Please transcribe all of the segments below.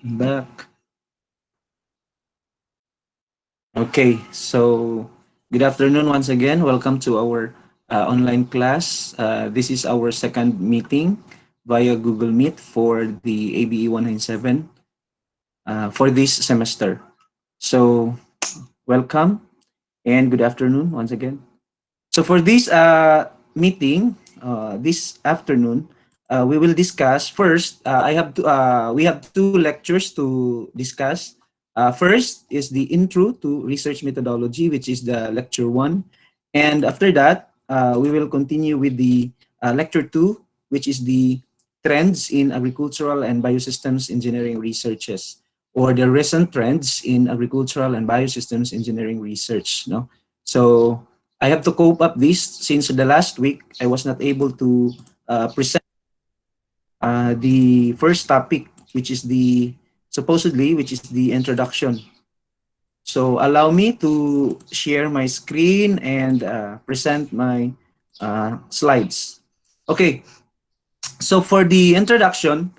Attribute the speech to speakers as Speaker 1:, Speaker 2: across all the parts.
Speaker 1: Back. Okay, so good afternoon once again. Welcome to our online class. This is our second meeting via Google Meet for the ABE 197 for this semester. So, welcome and good afternoon once again. So, for this meeting this afternoon, we will discuss first. We have two lectures to discuss. First is the intro to research methodology, which is the lecture one, and after that, we will continue with the lecture two, which is the trends in agricultural and biosystems engineering researches, or the recent trends in agricultural and biosystems engineering research. No, so I have to cope up this since the last week I was not able to present the first topic, which is the introduction. So allow me to share my screen and present my slides. Okay, so for the introduction,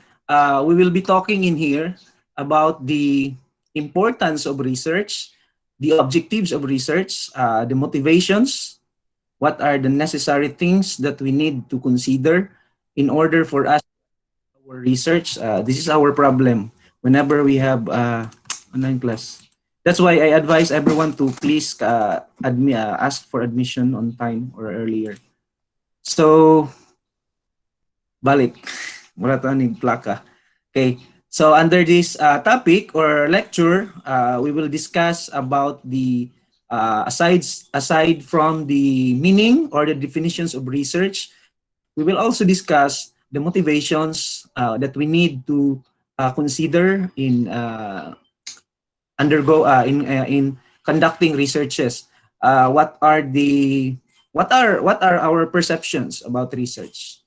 Speaker 1: we will be talking in here about the importance of research, the objectives of research, the motivations, what are the necessary things that we need to consider in order for us our research. This is our problem whenever we have online class. That's why I advise everyone to please ask for admission on time or earlier. So, balik. Mura to ni plaka. Okay. So under this topic or lecture, we will discuss about the aside from the meaning or the definitions of research, we will also discuss the motivations that we need to consider in in conducting researches. What are our perceptions about research?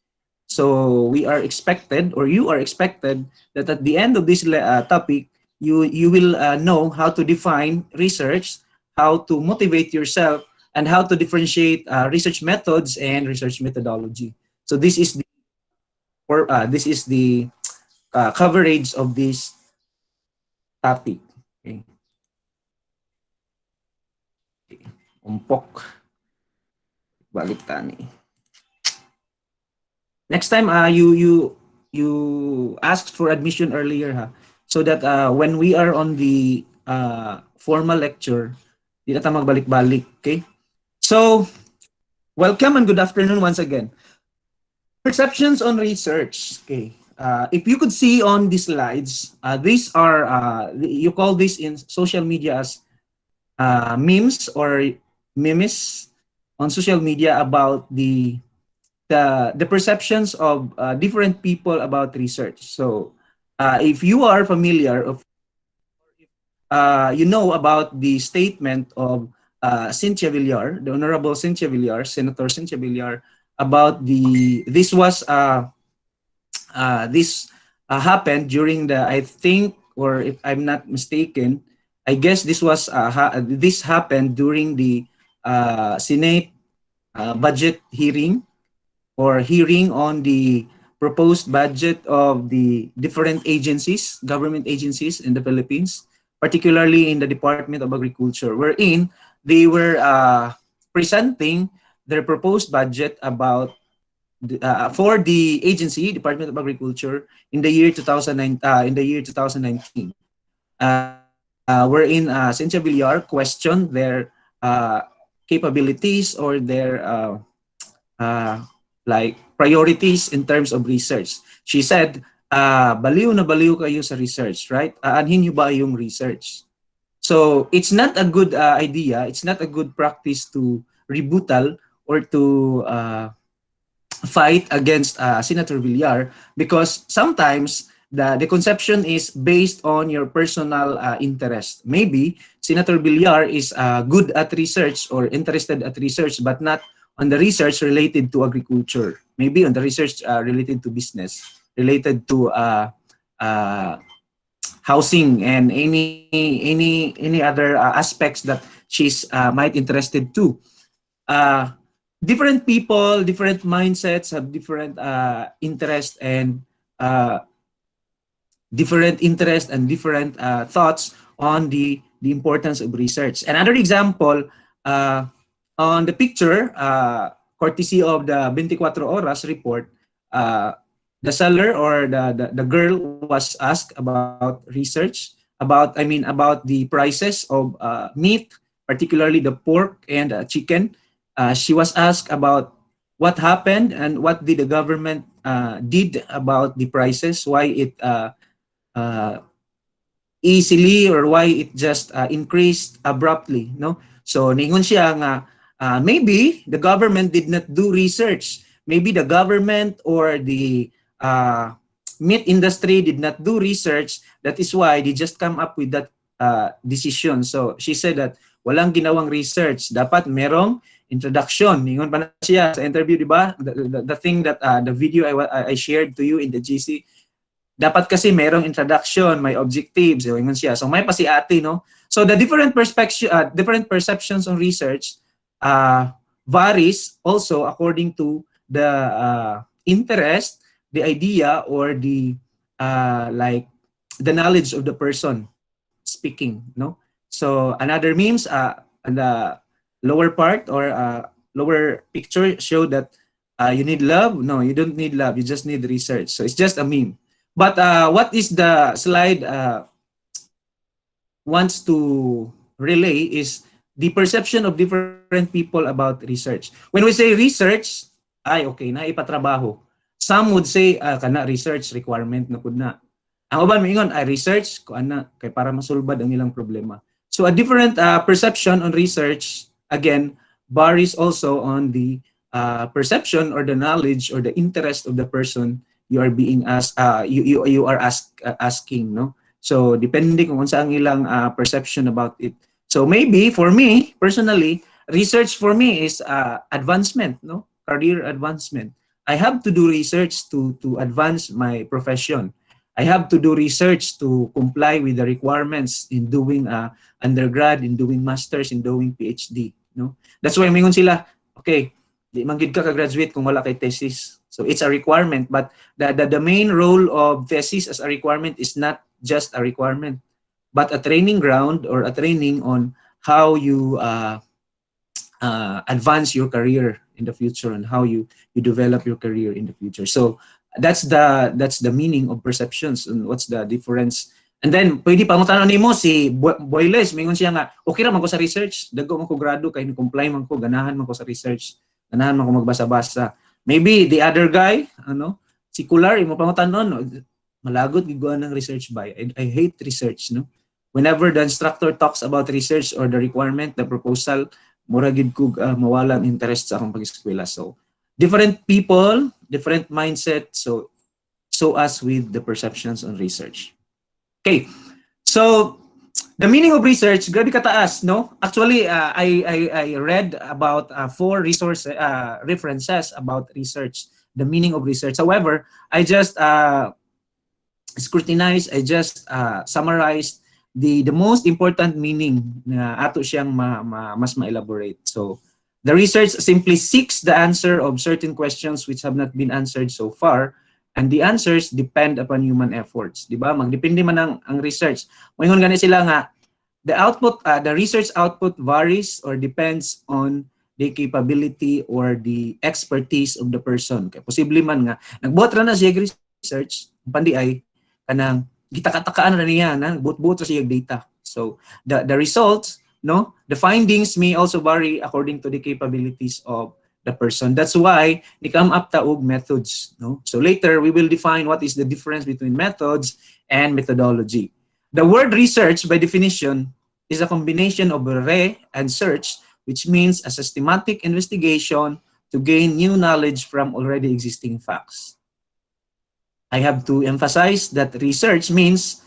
Speaker 1: So we are expected, or you are expected, that at the end of this topic, you will know how to define research, how to motivate yourself, and how to differentiate research methods and research methodology. So this is the coverage of this topic. Okay. Umpok. Balik tani. Next time, you asked for admission earlier, ha, so that when we are on the formal lecture, di na tayo magbalik-balik. Okay. So, welcome and good afternoon once again. Perceptions on research. Okay. If you could see on these slides, these are you call this in social media as memes or memes on social media about the perceptions of different people about research. So, if you are familiar, you know about the statement of Cynthia Villar, the Honorable Cynthia Villar, Senator Cynthia Villar, about this happened during the, I think, or if I'm not mistaken, I guess this happened during the Senate budget hearing, or hearing on the proposed budget of the different agencies, government agencies in the Philippines, particularly in the Department of Agriculture, wherein they were presenting their proposed budget about for the agency, Department of Agriculture, in the year 2019, wherein Cynthia Villar questioned their capabilities or their like priorities in terms of research. She said, baliw na baliw kayo sa research, right? Aanhin niyo ba yung research? So it's not a good idea, it's not a good practice to rebuttal or to fight against Senator Villar, because sometimes the conception is based on your personal interest. Maybe Senator Villar is good at research or interested at research, but not on the research related to agriculture. Maybe on the research related to business, related to housing and any other aspects that she's might interested to. Different people, different mindsets have different interests and different interests and different thoughts on the importance of research. Another example, on the picture, courtesy of the 24 Horas report, the seller or the girl was asked about research, about the prices of meat, particularly the pork and chicken. She was asked about what happened and what did the government did about the prices, why it uh, easily or why it just increased abruptly, no? So ningon siya nga maybe the government did not do research, maybe the government or the uh, meat industry did not do research, that is why they just come up with that decision. So she said that walang ginawang research, dapat merong introduction. Ningon pa na siya sa interview, di ba? The thing that the video I shared to you in the GC, dapat kasi merong introduction, may objectives, yun siya. So may pa si ate, no? So the different different perceptions on research varies also according to the interest, the idea, or the like the knowledge of the person speaking, no? So another memes, the lower part or lower picture show that you need love. No, you don't need love. You just need research. So it's just a meme. But what is the slide wants to relay is the perception of different people about research. When we say research, ay okay na ipatrabaho. Some would say kana research requirement na pud na. Ang uban moingon ay research ko ana kay para masulbad ang ilang problema. So a different perception on research again varies also on the perception or the knowledge or the interest of the person you are being asked, you are asking, no? So depending kung unsa ang ilang perception about it. So maybe for me personally, research for me is advancement, no? Career advancement. I have to do research to advance my profession. I have to do research to comply with the requirements in doing undergrad, in doing masters, in doing PhD, no? That's why mingon sila, okay, di man gid ka graduate kung wala kay thesis. So it's a requirement, but the main role of thesis as a requirement is not just a requirement, but a training ground or a training on how you advance your career in the future and how you develop your career in the future. So that's the meaning of perceptions and what's the difference. And then pwede pangutanon nimo si Boyles, mingon siya nga okay ra man ko sa research, dagko man ko grado kay comply man ko, ganahan man ko sa research, ganahan man ko magbasa-basa. Maybe the other guy, si Kular, imo pangutanon, malagot giguan ng research by. I hate research, no? Whenever the instructor talks about research or the requirement, the proposal, mura gid ko mawalang interest sa akong pag-eskwela. So different people, different mindset, so as with the perceptions on research. Okay, so the meaning of research, grabe kataas, no? Actually, I read about 4 references about research, the meaning of research. However, I just scrutinized, I just summarized the most important meaning na ato siyang mas ma-elaborate. So, the research simply seeks the answer of certain questions which have not been answered so far, and the answers depend upon human efforts, di ba? Magdepende man ang research. Moingon gani sila nga the output, the research output varies or depends on the capability or the expertise of the person. Kaya posible man nga nagbuhat ra na siya research, pandi ay kanang gitaka-takaan na niya na buot-buot ra siya data. So the results, no, the findings may also vary according to the capabilities of the person. That's why ni come up taog methods, no? So later we will define what is the difference between methods and methodology. The word research by definition is a combination of re and search, which means a systematic investigation to gain new knowledge from already existing facts. I have to emphasize that research means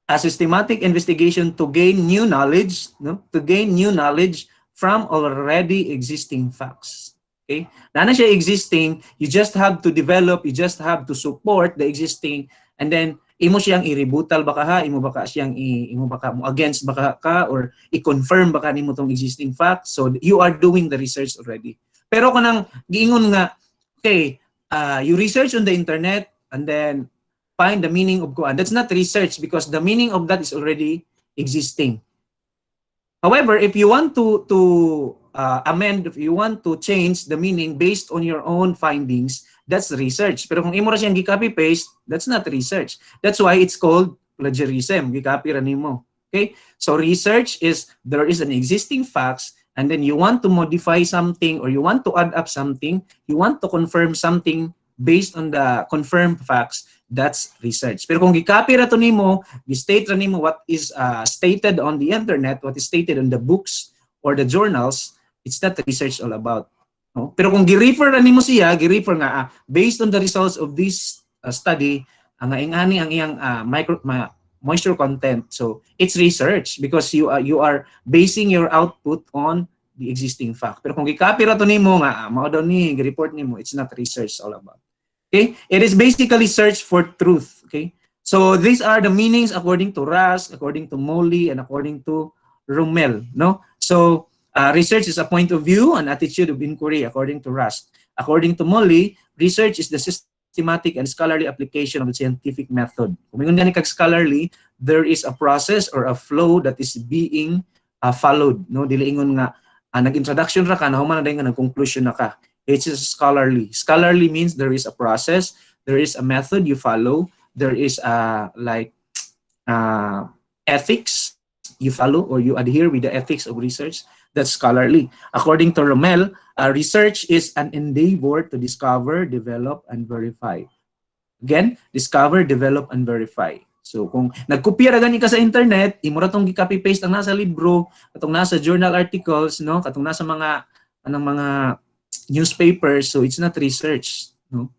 Speaker 1: a systematic investigation to gain new knowledge, no? To gain new knowledge from already existing facts. Okay? Na siya existing, you just have to develop, you just have to support the existing, and then imo siyang i-rebutal baka ha, imo baka siyang imo baka mo against baka ka, or i-confirm baka nimo tong existing facts. So you are doing the research already. Pero kanang giingon nga, okay, you research on the internet, and then find the meaning of kuan. That's not research because the meaning of that is already existing. However, if you want to amend, if you want to change the meaning based on your own findings, that's research. Pero kung imo ra siyang gi-copy paste, that's not research. That's why it's called plagiarism. Gi-copy ra nimo. Okay? So research is there is an existing facts and then you want to modify something or you want to add up something, you want to confirm something based on the confirmed facts, that's research. Pero kung gi-copy ra to nimo, gi-state ra nimo what is stated on the internet, what is stated in the books or the journals, it's not research all about. No? Pero kung gi-refer ra nimo siya, gi-refer nga based on the results of this study, ang ingani ang iyang moisture content. So it's research because you are basing your output on the existing fact. Pero kung gi-copy ra to nimo nga mao daw ni gi-report nimo, it's not research all about. Okay, it is basically search for truth. Okay, so these are the meanings according to Rusk, according to Molly, and according to Rummel. No, so research is a point of view, an attitude of inquiry, according to Rusk. According to Molly, research is the systematic and scholarly application of the scientific method. Kung mingon gani kag scholarly, there is a process or a flow that is being followed. No, dili ingon nga nag-introduction ra ka, nahuman na dayon nga nag-conclusion na ka. It's scholarly. Scholarly means there is a process, there is a method you follow, there is ethics you follow or you adhere with the ethics of research. That's scholarly. According to Rommel, research is an endeavor to discover, develop, and verify. Again, discover, develop, and verify. So kung nagkopya ra gani ka sa internet, imo ra tong gi-copy paste ang nasa libro, katong nasa journal articles, no, katong nasa mga newspapers, so it's not research, no,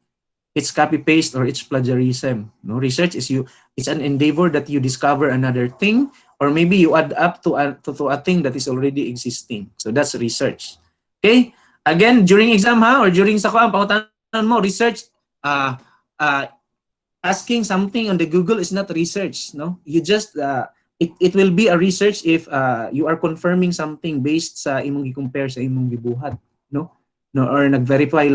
Speaker 1: it's copy paste or it's plagiarism. No, research is it's an endeavor that you discover another thing or maybe you add up to a thing that is already existing, so that's research. Okay, again during exam or during sa pangutanan mo research, asking something on the Google is not research. No, you just it will be a research if you are confirming something based sa imong gi-compare sa imong gibuhat, no, or nag-verify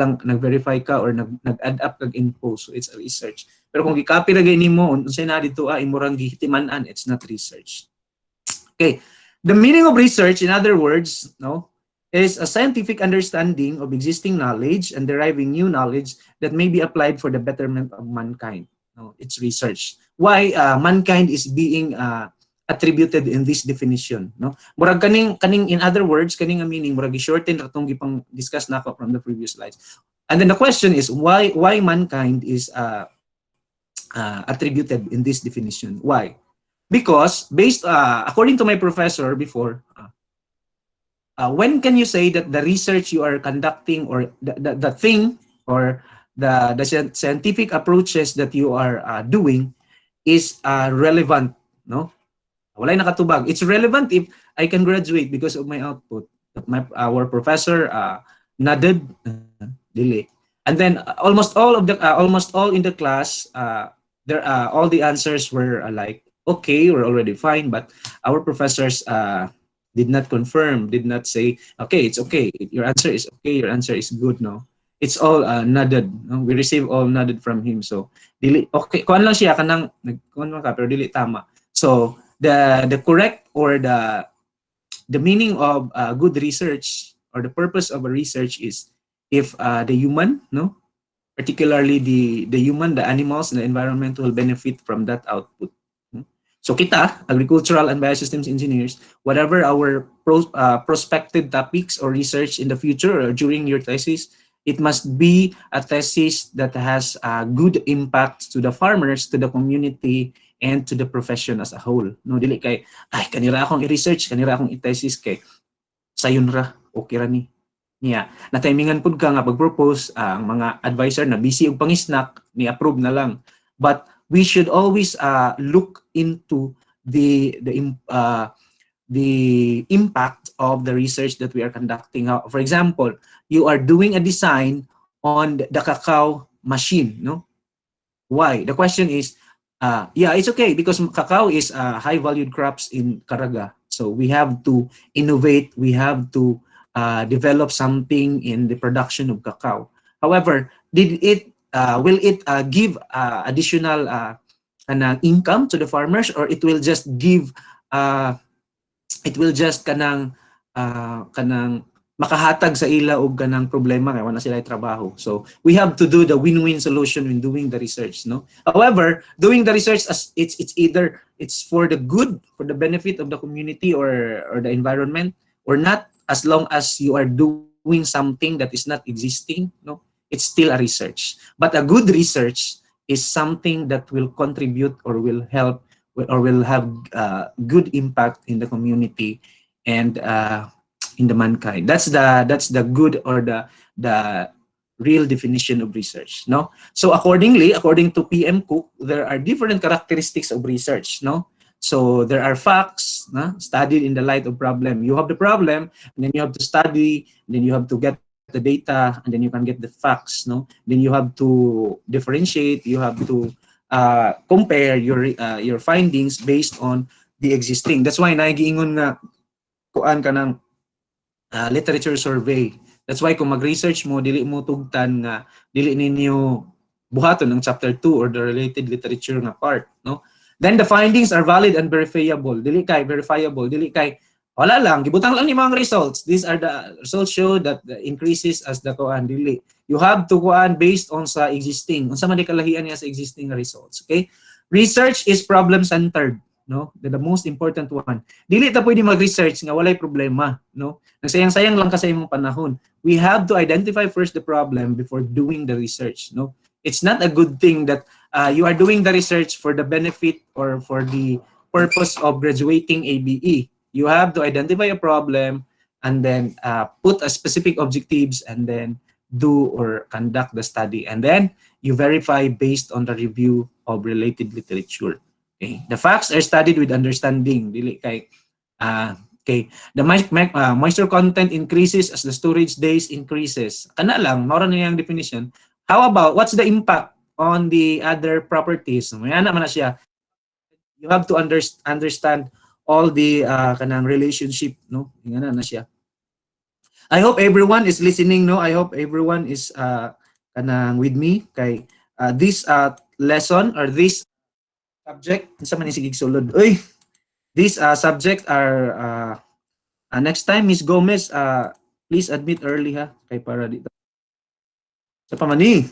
Speaker 1: ka or nag-add up kag info, so it's a research. Pero kung gi-copy ra gay nimo unsay na dito imo rang gihitiman-an, it's not research. Okay, the meaning of research, in other words, no, is a scientific understanding of existing knowledge and deriving new knowledge that may be applied for the betterment of mankind. No, it's research. Why mankind is being attributed in this definition, no, murag kaning in other words kaning nga meaning murag gi-shorten ratong gipang discuss nako from the previous slides. And then the question is why mankind is attributed in this definition. Why? Because based according to my professor before, when can you say that the research you are conducting or the thing or the scientific approaches that you are doing is relevant, no? Walay nakatubag. It's relevant if I can graduate because of my output. Our professor nodded, dili. And then almost all in the class, all the answers were like, okay, we're already fine. But our professors did not confirm, did not say, okay, it's okay. Your answer is okay. Your answer is good. No, it's all nodded. No? We receive all nodded from him. So dili okay. Kuan lang siya kanang nagkuan man ka pero dili tama. So the correct or the meaning of good research or the purpose of a research is if the human, no, particularly the human, the animals, and the environment will benefit from that output. So kita, agricultural and biosystems engineers, whatever our prospective topics or research in the future or during your thesis, it must be a thesis that has a good impact to the farmers, to the community, and to the profession as a whole. No, dili kay kanira akong i-research, kanira akong i-thesis kay sayon ra, okay ra ni. Niya, na timingan pud ka nga pag-propose ang mga advisor na busy og pangisnak, ni approve na lang. But we should always look into the impact of the research that we are conducting. For example, you are doing a design on the cacao machine, no? Why? The question is, yeah, it's okay because cacao is high valued crops in Caraga. So we have to innovate, we have to develop something in the production of cacao. However, did it give additional income to the farmers, or it will just give kanang makahatag sa ila og kanang problema kay wala sila trabaho. So we have to do the win-win solution when doing the research, no? However, doing the research, as it's either it's for the good, for the benefit of the community or the environment, or not, as long as you are doing something that is not existing, no? It's still a research. But a good research is something that will contribute or will help or will have good impact in the community and in the mankind. That's the good or the real definition of research, no? So accordingly, according to PM Cook, there are different characteristics of research, no? So there are facts, no? Studied in the light of problem. You have the problem, and then you have to study, and then you have to get the data, and then you can get the facts, no? Then you have to differentiate, you have to compare your findings based on the existing. That's why nagiingon nga kuan ka ng literature survey. That's why kung mag-research mo, dili mo tugtan nga dili ninyo buhaton ang chapter 2 or the related literature nga part, no? Then the findings are valid and verifiable. Dili kay verifiable, dili kay wala lang gibutang lang ni mga results. These are the results show that the increases as the kuan, dili. You have to kuan based on sa existing. Unsa man di kalahian niya sa existing results, okay? Research is problem centered, no? The most important one. Dili ta pwede mag-research nga walay problema, no? Nagsayang-sayang lang ka sa imong panahon. We have to identify first the problem before doing the research, no? It's not a good thing that you are doing the research for the benefit or for the purpose of graduating ABE. You have to identify a problem and then put a specific objectives and then do or conduct the study, and then you verify based on the review of related literature. Okay. The facts are studied with understanding. Dili kay okay, the moisture content increases as the storage days increases. Kana lang, mao na yang definition. How about what's the impact on the other properties? May ana man na siya. You have to understand all the kanang relationship, no? Ingana na siya. I hope everyone is listening, no? I hope everyone is kanang with me kay this lesson or this subject sa man sige sulod. Uy, these subject are next time Miss Gomez, please admit early ha kay para dito. Sa pamani.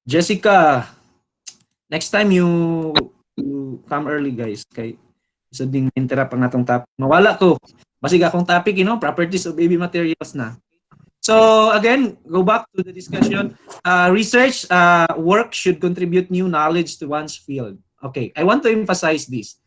Speaker 1: Jessica, next time you come early guys kay so ding interrupt ang atong topic. Mawala ko. Basig akong topic, you know, properties of baby materials na. So again, go back to the discussion. Research work should contribute new knowledge to one's field. Okay, I want to emphasize this.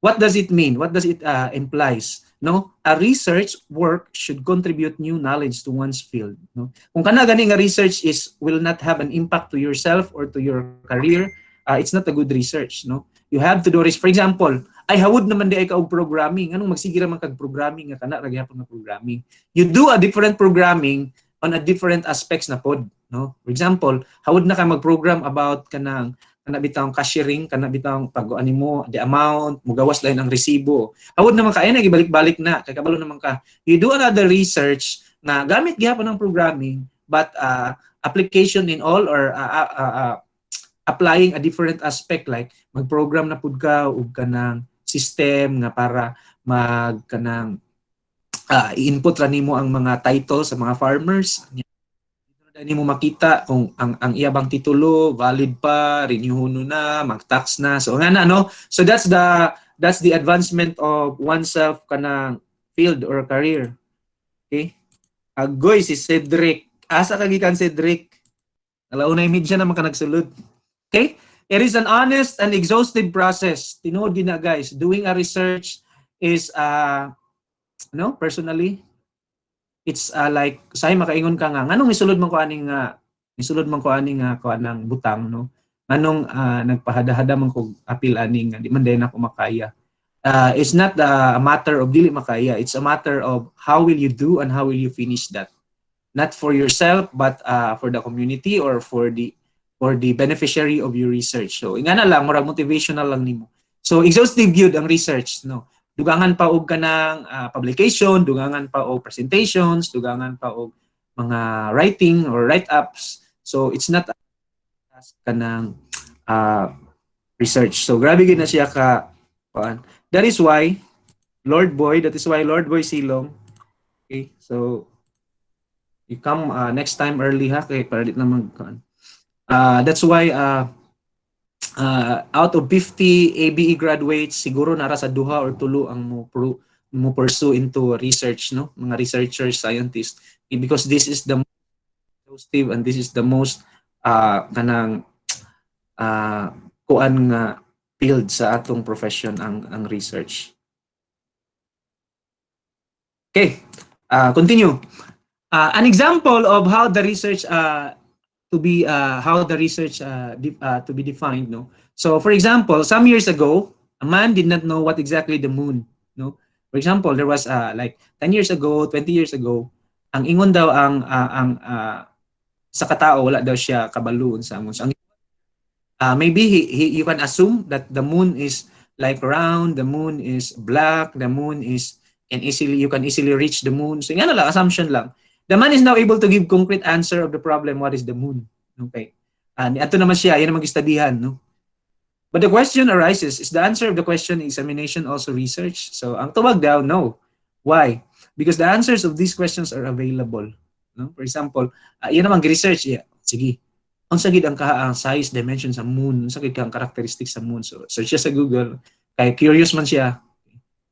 Speaker 1: What does it mean? What does it implies? No, a research work should contribute new knowledge to one's field. No, kung kana gani nga research will not have an impact to yourself or to your career, it's not a good research. No, you have to do research. For example, ay hawod naman di ay ka og programming. Anong magsigira man kag programming nga kana ra gyapon nga programming. You do a different programming on a different aspects na pod. No, for example, hawod na ka mag-program about kanang kana bitang cashiering, kana bitang pag-ani mo the amount, mugawas lain ang resibo. Hawod naman ka ay nagibalik-balik na kay kabalo naman ka. You do another research na gamit gyapon ng programming but application in all or applying a different aspect like mag-program na pud ka og kanang system nga para mag kanang i-input ra nimo ang mga titles sa mga farmers. Dili mo makita kung ang iyabang titulo valid pa, renew na, mag-tax na. So nga na no. So that's the advancement of oneself kanang field or career. Okay? Agoy si Cedric. Asa ka gikan Cedric? Alaunay media naman ka nagsulod. Okay? It is an honest and exhaustive process. Tinuod din na guys. Doing a research is personally it's like say makaingon ka nga nganong misulod man ko aning kuan butang no nganong nagpahada-hada man ko apil aning di man din ako makaya. It's not a matter of dili makaya, it's a matter of how will you do and how will you finish that, not for yourself but for the community or for the beneficiary of your research. So ingana lang murag motivational lang nimo. So exhaustive gyud ang research no. Dugangan pa og kanang publication, dugangan pa og presentations, dugangan pa og mga writing or write-ups. So it's not a task ka ng research. So grabe gid na siya ka kuan. That is why Lord Boy Silong. Okay? So you come next time early ha kay para di na mag kuan. That's why out of 50 ABE graduates, siguro nara sa duha or tulo ang mo pursue into research, no? Mga researchers, scientists. Because this is the most exhaustive and this is the most kanang kuan nga field sa atong profession ang research. Okay, continue. An example of how the research to be to be defined, no. So for example, some years ago, a man did not know what exactly the moon, no. For example, there was like 10 years ago, 20 years ago, ang ingon daw sa katao wala daw siya kabalo sa moon. So, maybe you can assume that the moon is like round, the moon is black, the moon is you can easily reach the moon. So yan lang, assumption lang. The man is now able to give concrete answer of the problem, what is the moon? Okay. Ato naman siya, yan ang mag-studyhan, no? But the question arises, is the answer of the question examination also research? So ang tawag daw, no. Why? Because the answers of these questions are available. No? For example, yan naman research, yeah. Sige. Unsa gid ang size, dimension sa moon, unsa gid ang characteristics sa moon. So search siya sa Google, kay curious man siya.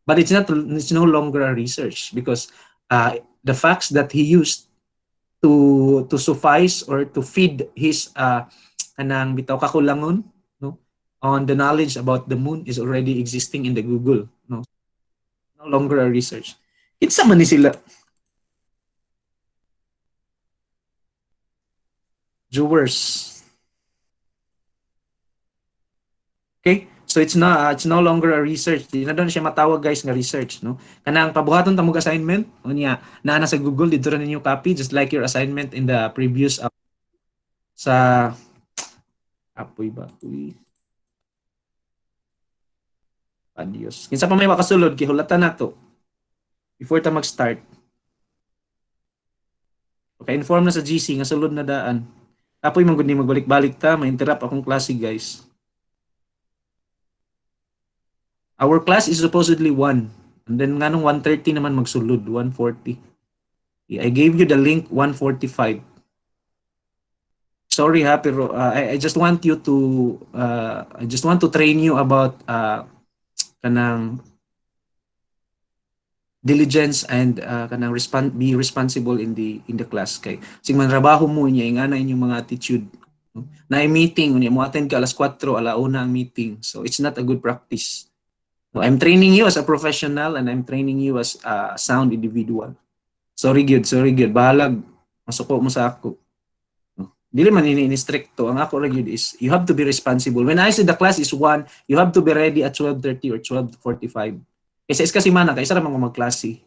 Speaker 1: But it's no longer a research because the facts that he used to suffice or to feed his kanang bitaw kakulangon, no, on the knowledge about the moon is already existing in the Google, no. No longer a research. Kinsa man ni sila? Viewers. Okay? So it's no longer a research. Di na doon siya matawag guys nga research, no? Kanang pabuhaton ta mo assignment, unya naa na sa Google dito ra ninyo copy just like your assignment in the previous sa apoy ba? Adios. Kinsa pa may makasulod kay hulatan nato before ta mag-start. Okay, inform na sa GC nga sulod na daan. Apoy man gud ni magbalik-balik ta, ma-interrupt akong klase guys. Our class is supposedly 1. And then nga nung 1:30 naman magsulod, 1:40. I gave you the link 1:45. Sorry ha, pero I just want you to I just want to train you about kanang diligence and kanang be responsible in the class kay sing man trabaho mo niya ingana inyong mga attitude, no? Na meeting unya mo attend ka alas 4, alauna ang meeting. So it's not a good practice. So I'm training you as a professional and I'm training you as a sound individual. Sorry good. Bahalag masuko mo sa ako. Dili man ini-stricto. Ang ako ra gyud is you have to be responsible. When I say the class is 1, you have to be ready at 12:30 or 12:45. Kasi mana kay isa ra man ko magklase.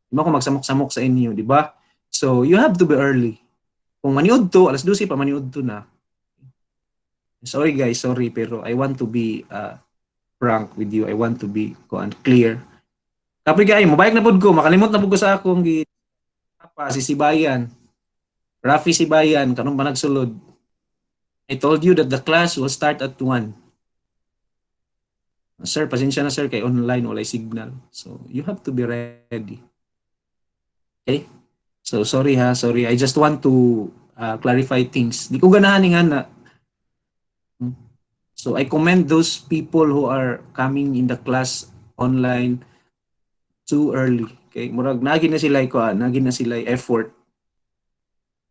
Speaker 1: Di ba ko magsamok-samok sa inyo, di ba? So you have to be early. Kung maniud to, alas 12 pa maniud to na. Sorry guys, pero I want to be frank with you. I want to be clear. Kapag ay mobayag na pud ko, makalimot na pud ko sa akong si Sibayan. Rafi Sibayan, kanong ba nagsulod? I told you that the class will start at 1. Sir, pasensya na sir, kay online walay signal. So, you have to be ready. Okay? So, sorry. I just want to clarify things. Di ko ganahan nga na. So, I commend those people who are coming in the class online too early. Okay? Murag, nagin na sila effort.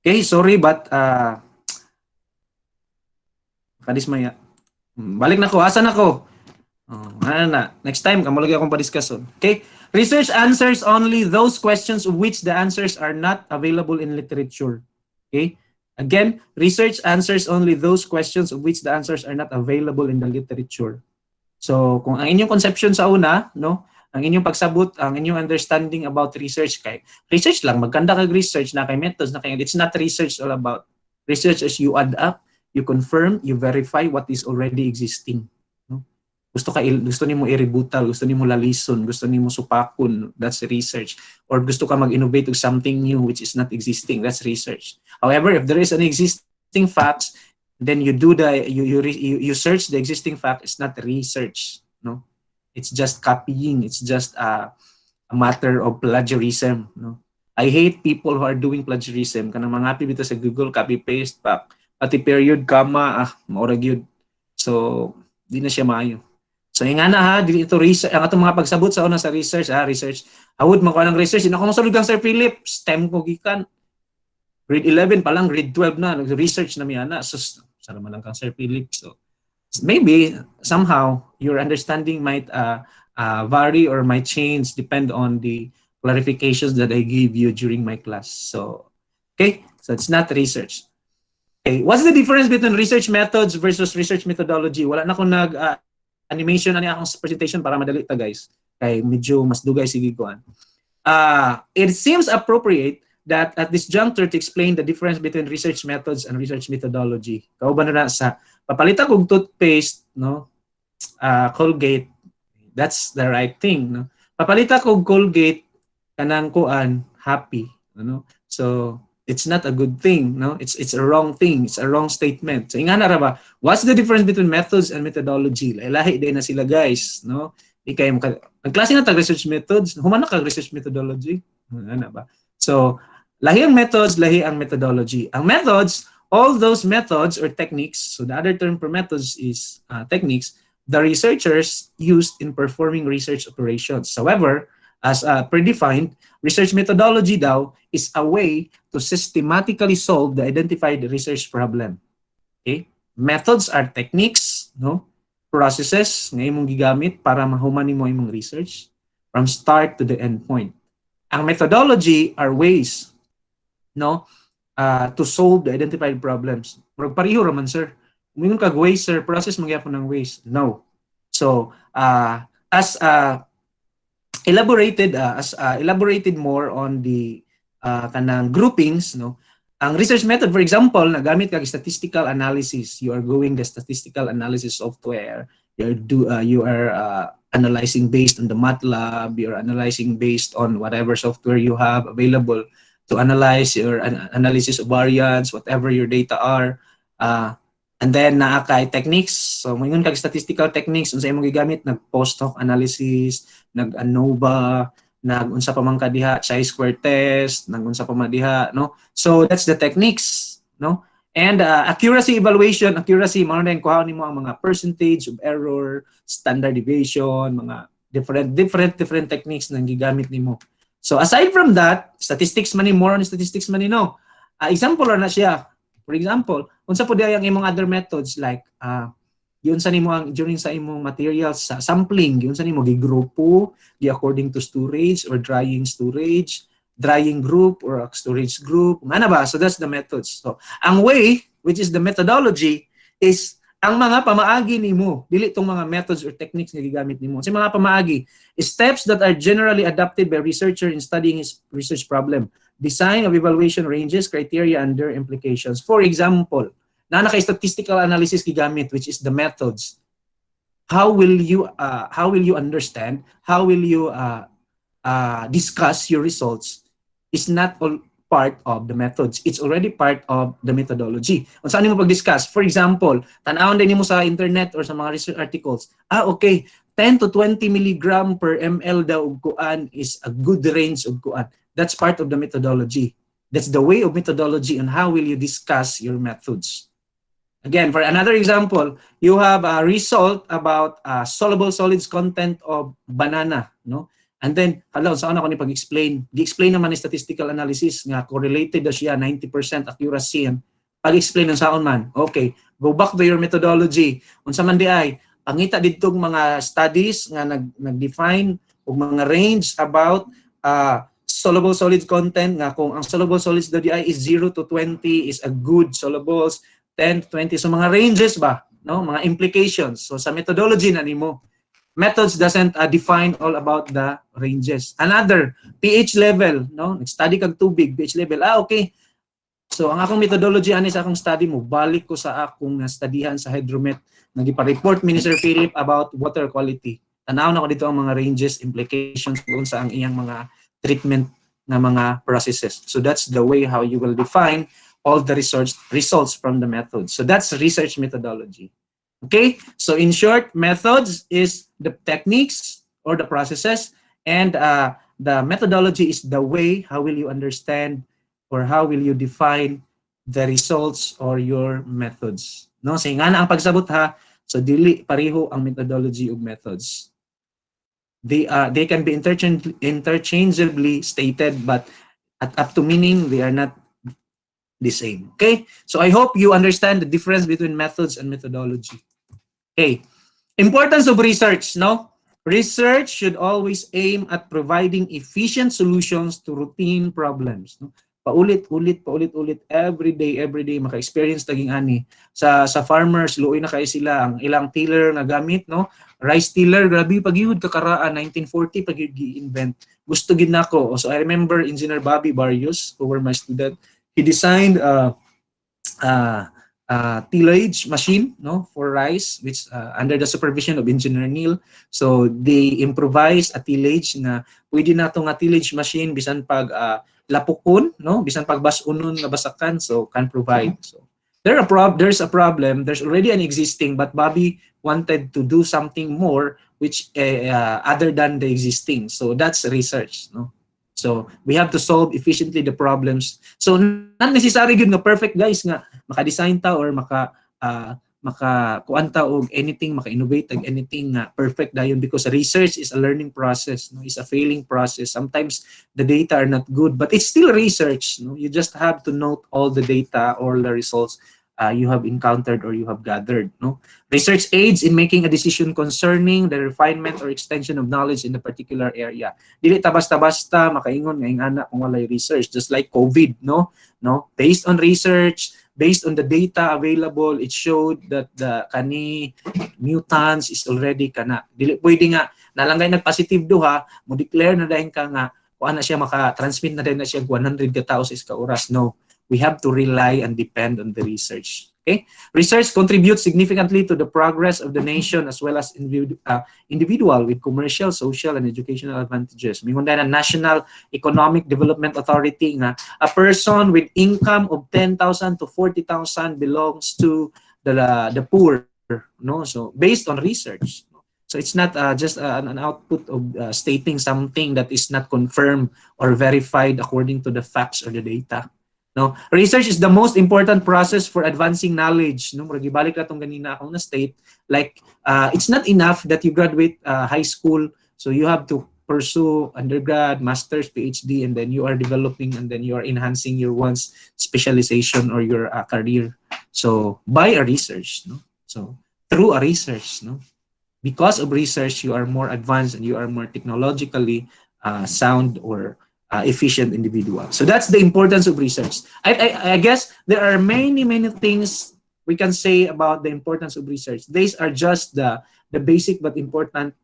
Speaker 1: Okay, sorry, but kadismaya. Balik na ko. Asan ako? Next time, kamulagi akong pa-discussion. Okay? Research answers only those questions of which the answers are not available in literature. Okay? Again, research answers only those questions of which the answers are not available in the literature. So, kung ang inyong conception sa una, no, ang inyong pagsabot, ang inyong understanding about research kay research lang, magkanda kag research na kay methods na kay it's not research all about. Research is you add up, you confirm, you verify what is already existing. No? Gusto nimo i-rebutal, gusto nimo lalison, gusto nimo supakon, that's research. Or gusto ka mag-innovate of something new which is not existing, that's research. However, if there is an existing existing facts, then you do the you search the existing fact. It's not research, no. It's just copying. It's just a matter of plagiarism, no. I hate people who are doing plagiarism. Kanang mga happy bito sa Google, copy paste pa, pati period, comma, maura gyud. So di na siya maayo. So nga na ha, dito research, ang atong mga pagsabot sa una sa research, research. Hawod man ko ng research, ina ko mosulod kang Sir Philip, STEM ko gikan. Grade 11 pa lang, grade 12 na, research na mi ana. So sana man lang kang Sir Philip. So maybe somehow your understanding might vary or might change depend on the clarifications that I gave you during my class. So okay, so it's not research. Okay, what's the difference between research methods versus research methodology? Wala na akong animation ani akong presentation para madali ta guys. Kay medyo mas dugay sige kuan. It seems appropriate that at this juncture to explain the difference between research methods and research methodology. Kauban na sa papalita kog toothpaste, no? Colgate, that's the right thing, no? Papalita kog Colgate kanang kuan, happy, ano? So it's not a good thing, no? It's a wrong thing, it's a wrong statement. So ingana ra ba, what's the difference between methods and methodology? Lahi din na sila guys, no? Ikay nagklase na tag research methods, humana kag research methodology, ana ba? So lahi ang methods, lahi ang methodology. Ang methods, all those methods or techniques, so the other term for methods is techniques, the researchers used in performing research operations. However, as predefined, research methodology daw is a way to systematically solve the identified research problem. Okay? Methods are techniques, no? Processes nga imong gigamit para mahuman nimo imong research from start to the end point. Ang methodology are ways, no, to solve the identified problems. Pero pareho raman sir. Mingon kag ways sir, process magyapon ng ways. No. So, as elaborated more on the kanang groupings, no. Ang research method, for example, nagamit kag statistical analysis. You are going the statistical analysis software. You are analyzing based on the MATLAB. You are analyzing based on whatever software you have available to analyze your analysis of variance, whatever your data are. And then naa kay techniques. So moingon kag statistical techniques unsa imong gigamit, nag post hoc analysis, nag ANOVA, nag unsa pa man ka diha, chi-square test, nag unsa pa man diha, no? So that's the techniques, no? And accuracy evaluation, accuracy mao na kuha nimo ang mga percentage of error, standard deviation, mga different techniques nang gigamit nimo. So aside from that, statistics man ni, more on statistics man ni, no. Example na siya. For example, unsa po diay ang imong other methods like yun sa nimo ang during sa imong materials sa sampling, yun sa nimo gigrupo di according to storage or drying group or storage group, ngana ba? So that's the methods. So ang way, which is the methodology, is ang mga pamaagi nimo, dili tong mga methods or techniques nga gigamit nimo. Sa mga pamaagi, steps that are generally adopted by researcher in studying his research problem. Design of evaluation ranges, criteria, and their implications. For example, na kay statistical analysis gigamit, which is the methods. How will you understand? How will you discuss your results? Is not all part of the methods. It's already part of the methodology. Kung saan mo pag-discuss? For example, tanawon din mo sa internet or sa mga research articles. Okay, 10 to 20 milligram per ml daw og kuan is a good range of kuan. That's part of the methodology. That's the way of methodology and how will you discuss your methods. Again, for another example, you have a result about soluble solids content of banana, no? And then, saan ako ni pag-explain? Gi-explain naman ni statistical analysis nga correlated na siya 90% accuracy. Pag-explain ng saon man. Okay, go back to your methodology. Unsa man di ay pangita didtong mga studies nga nag-define og mga range about soluble solids content nga kung ang soluble solids daw di ay is 0 to 20 is a good solubles, 10 to 20 so mga ranges ba, no, mga implications. So sa methodology na nimo, methods doesn't define all about the ranges. Another, pH level, no, nag-study kag tubig, pH level. Okay. So ang akong methodology ani sa akong study mo, balik ko sa akong studyhan sa hydromet, nagipa-report mi ni Sir Philip about water quality. Tanaw na ko dito ang mga ranges, implications kung sa ang iyang mga treatment na mga processes. So that's the way how you will define all the results from the method. So that's research methodology. Okay, so in short, methods is the techniques or the processes, and the methodology is the way how will you understand or how will you define the results or your methods. No, say nga na ang pagsabot ha. So dili pareho ang methodology ug methods. They can be interchangeably stated, but up to meaning they are not the same. Okay, so I hope you understand the difference between methods and methodology. Okay, importance of research. No, research should always aim at providing efficient solutions to routine problems. No? Paulit-ulit every day maka-experience taging ani sa farmers luoy na kay sila ang ilang tiller na gamit, no, rice tiller, grabe pagyud kakaraan 1940 pagyud gi-invent, gusto gid nako. So I remember Engineer Bobby Barrios, who were my student, he designed tillage machine, no, for rice, which under the supervision of Engineer Neil. So they improvised a tillage na pwede na to nga tillage machine bisan pag lapukon, no, bisan pag basunon nga basakan, so can provide. So there's a problem, there's already an existing, but Bobby wanted to do something more which other than the existing. So that's research, no. So we have to solve efficiently the problems. So not necessary good nga perfect guys nga maka-design ta or maka-kuanta og anything, maka-innovate og anything nga perfect dayon, because research is a learning process, no? It's a failing process. Sometimes the data are not good, but it's still research, no? You just have to note all the data or the results you have encountered or you have gathered, no? Research aids in making a decision concerning the refinement or extension of knowledge in a particular area. Dili ta basta-basta makaingon nga ingana kung walay research, just like COVID, no? Based on research, based on the data available, it showed that the kani mutants is already kana. Dili pwede nga nalanggay nag-positive duha, mo declare na dayon ka nga kuan na siya maka-transmit na din na siya 100 ka tawo sa iska oras. No. We have to rely and depend on the research. Okay? Research contributes significantly to the progress of the nation as well as individual with commercial, social, and educational advantages. Mingon na National Economic Development Authority nga a person with income of 10,000 to 40,000 belongs to the poor, no? So based on research. So it's not just an output of stating something that is not confirmed or verified according to the facts or the data. No, research is the most important process for advancing knowledge. No, magibalik na tong ganina akong na state, like it's not enough that you graduate high school, so you have to pursue undergrad, master's, PhD, and then you are developing and then you are enhancing your one's specialization or your career. So by a research, no, so through a research, no, because of research you are more advanced and you are more technologically sound or efficient individual. So that's the importance of research. I guess there are many things we can say about the importance of research. These are just the basic but important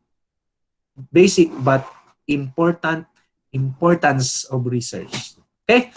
Speaker 1: importance of research. Okay?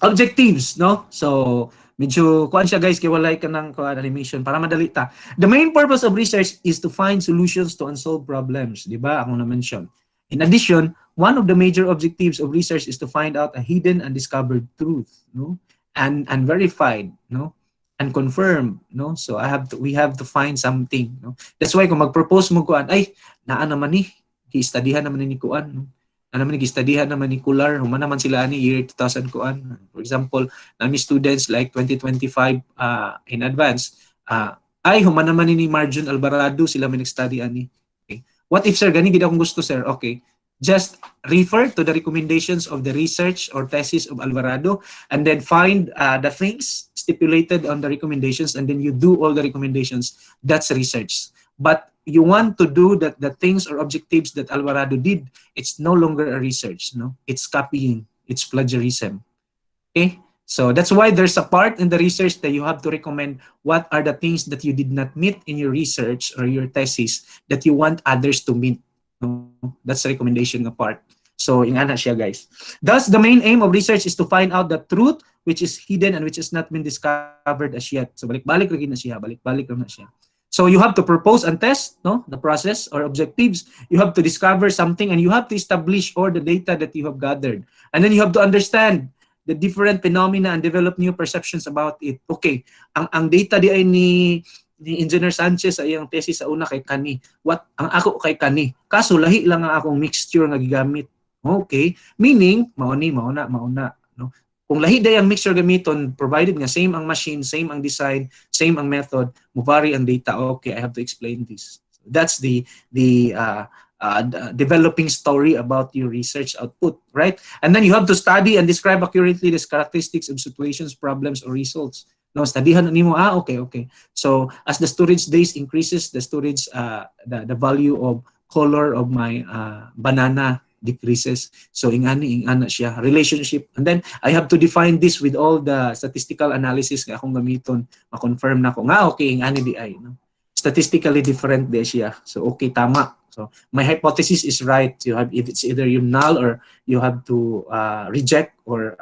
Speaker 1: Objectives, no? So medyo kuan siya guys, kay walay ka ng animation para madali ta. The main purpose of research is to find solutions to unsolved problems, di ba? Ako na mention. In addition, one of the major objectives of research is to find out a hidden and discovered truth, no, and verified, no, and confirmed, no. So we have to find something, no. That's why kung mag-propose mo kuan, ay naa naman ni gi-studyhan naman ni kuan, no. Naman gi-studyhan naman ni Kular, human naman sila ani year 2000 kuan. For example, nami students like 2025 in advance, ay human naman ni Marjon Alvarado sila may nag-study ani. Okay. What if sir gani gid akong gusto sir? Okay. Just refer to the recommendations of the research or thesis of Alvarado and then find the things stipulated on the recommendations and then you do all the recommendations. That's research. But you want to do the things or objectives that Alvarado did, it's no longer a research, no? It's copying, it's plagiarism. Okay? So that's why there's a part in the research that you have to recommend what are the things that you did not meet in your research or your thesis that you want others to meet. That's the recommendation na part. So ingana siya guys. Thus the main aim of research is to find out the truth which is hidden and which has not been discovered as yet. So balik-balik na siya, balik-balik na siya. So you have to propose and test, no, the process or objectives. You have to discover something and you have to establish all the data that you have gathered. And then you have to understand the different phenomena and develop new perceptions about it. Okay, ang data di ay ni Engineer Sanchez ay ang thesis sa una kay kani. Ang ako kay kani. Kaso lahi lang ang akong mixture nga gigamit. Okay, meaning mauna, no? Kung lahi day ang mixture gamiton, provided nga same ang machine, same ang design, same ang method, mo vary ang data. Okay, I have to explain this. That's the developing story about your research output, right? And then you have to study and describe accurately the characteristics of situations, problems, or results. No, studyhan nimo, okay. So as the storage days increases, the storage, the value of color of my banana decreases. So ingana siya relationship, and then I have to define this with all the statistical analysis nga akong gamiton, ma-confirm na ko nga okay ingani di ay, no? Statistically different di siya. So okay, tama. So my hypothesis is right. You have, it's either you null or you have to reject or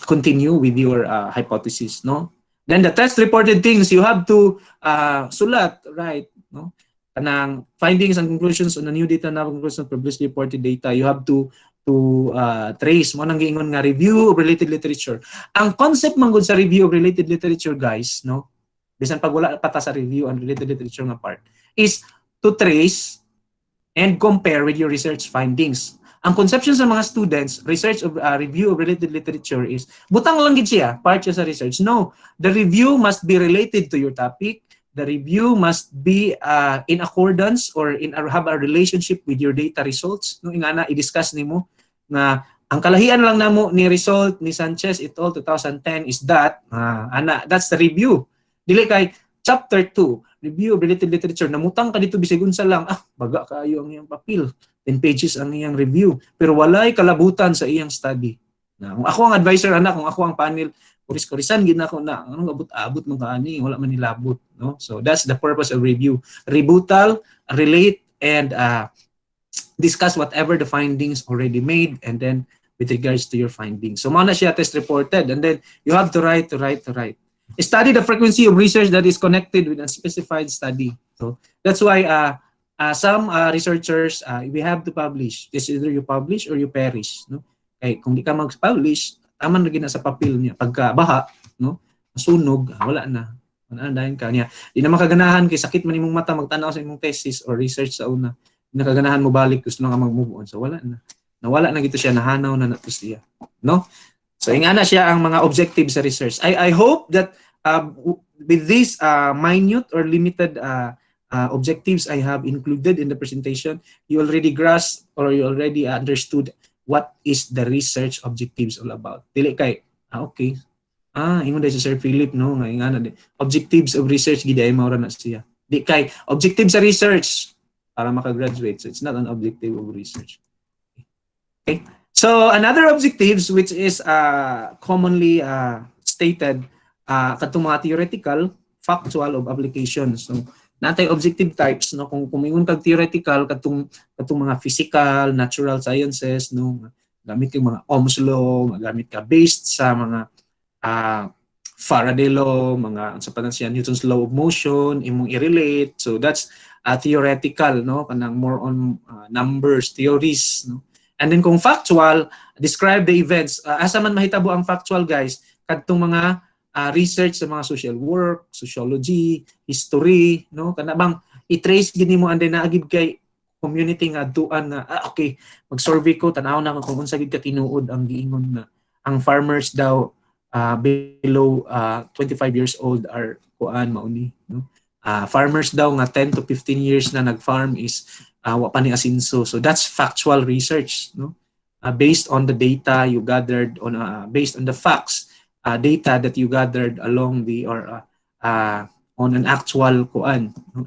Speaker 1: continue with your hypothesis, no? Then the test reported things you have to sulat, right, no? Kanang findings and conclusions on the new data, na conclusions of previously reported data, you have to trace mo nang giingon nga review of related literature. Ang concept man gud sa review of related literature, guys, no, bisan pag wala pa ta sa review and related literature nga part, is to trace and compare with your research findings. Ang conception sa mga students, research of review of related literature is butang lang gid siya, part siya sa research. No, the review must be related to your topic. The review must be in accordance or have a relationship with your data results. No, ingana i-discuss nimo nga ang kalahian lang namo ni result ni Sanchez et al. 2010 is that that's the review. Dili kay chapter 2, review of related literature, namutang ka dito bisig unsa lang, baga kaayo ang iyang papel, 10 pages ang iyang review, pero walay kalabutan sa iyang study. Na kung ako ang advisor kung ako ang panel, kuris-kurisan gid nako na anong abot man kaani, wala man nilabot, no? So that's the purpose of review. Rebuttal, relate, and discuss whatever the findings already made, and then with regards to your findings. So mao na siya test reported, and then you have to write. Study the frequency of research that is connected with a specified study. So that's why some researchers, we have to publish. It's either you publish or you perish, no? Kay kung di ka mag-publish, taman lagi na sa papel niya. Pagka baha, no, sunog, wala na dahil ka niya. Di na makaganahan kay sakit man imong mata magtanaw sa imong thesis or research sa una. Di nakaganahan mo balik, gusto na ka mag-move on. So wala na. Nawala na gito siya, nahanaw na nato siya, no? So ingana siya ang mga objectives sa research. I hope that with these minute or limited objectives I have included in the presentation, you already grasped or you already understood what is the research objectives all about. Dili kay, okay. Ingon dahil si Sir Philip, no? Ingana din. Objectives of research, giday maura na siya. Di kay, objectives sa research para makagraduate. So it's not an objective of research. Okay. So another objectives which is commonly stated katong mga theoretical, factual of applications. So natay objective types, no, kung kumingon kag theoretical katong mga physical, natural sciences, no, gamit kang mga Ohm's law, gamit ka based sa mga Faraday law, mga sa siya Newton's law of motion, imong i-relate. So that's theoretical, no, kanang more on numbers, theories, no. And then kung factual, describe the events. Asa man mahitabo ang factual, guys, kadtong mga research sa mga social work, sociology, history, no? Kana bang i-trace gid nimo and then naagid kay community nga duan nga okay, mag-survey ko tanaw na kung unsa gid ka tinuod ang giingon na ang farmers daw below 25 years old are kuan mauni, no? Farmers daw nga 10 to 15 years na nag-farm is wa pa ni asinso. So that's factual research, no? Based on the data you gathered on based on the facts, data that you gathered along the or on an actual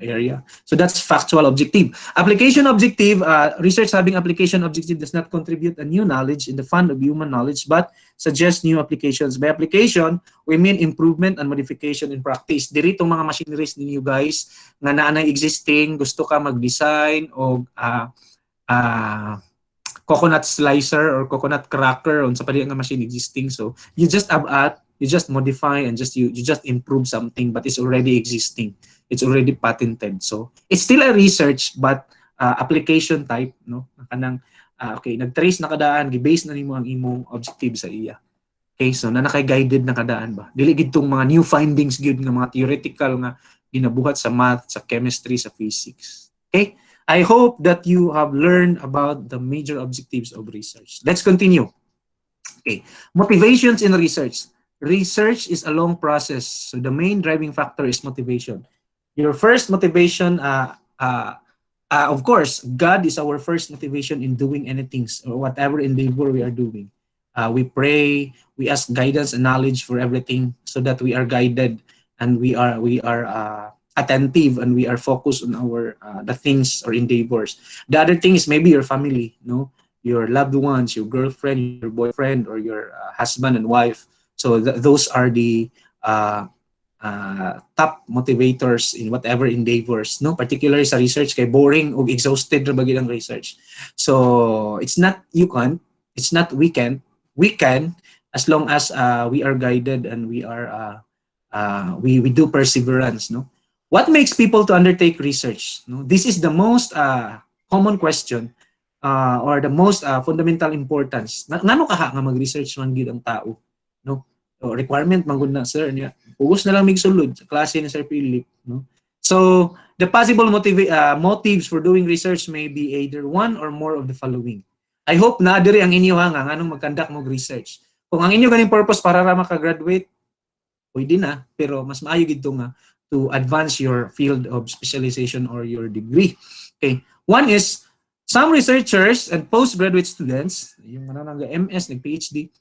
Speaker 1: area. So that's factual objective. Application objective, research having application objective does not contribute a new knowledge in the fund of human knowledge, but suggests new applications. By application, we mean improvement and modification in practice. Diri itong mga machineries ninyo, guys, nga naanay existing, gusto ka mag-design o coconut slicer or coconut cracker on sa pali nga machine existing. So you just add, you just modify and you just improve something, but it's already existing. It's already patented. So it's still a research but application type, no? Kanang Okay, nag-trace na kadaan, gi-base na nimo ang imong objective sa iya. Okay, so na nakay-guided na kadaan ba? Dili gid tong mga new findings gyud nga mga theoretical nga ginabuhat sa math, sa chemistry, sa physics. Okay? I hope that you have learned about the major objectives of research. Let's continue. Okay. Motivations in research. Research is a long process. So the main driving factor is motivation. Your first motivation, of course, God is our first motivation in doing anything or whatever endeavor we are doing. We pray, we ask guidance and knowledge for everything so that we are guided and we are attentive and we are focused on our the things or endeavors. The other thing is maybe your family, no, your loved ones, your girlfriend, your boyfriend, or your husband and wife. So those are the top motivators in whatever endeavors, no, particularly sa research kay boring o exhausted ra bagid ang research. So it's not you can't, it's not we can as long as we are guided and we do perseverance, no. What makes people to undertake research, no? This is the most common question or the most fundamental importance. Ngano kaha nga mag-research man gid ang tao, no? So, requirement man gud na sir niya. Pugos na lang migsulod sa klase ni Sir Philip, no? So, the possible motives for doing research may be either one or more of the following. I hope na diri ang inyo nga nganong mag-conduct mo research. Kung ang inyo ganing purpose para ra maka-graduate, pwede na, pero mas maayo gid nga to advance your field of specialization or your degree. Okay. One is some researchers and postgraduate students, yung mga nag-MS, nag-PhD,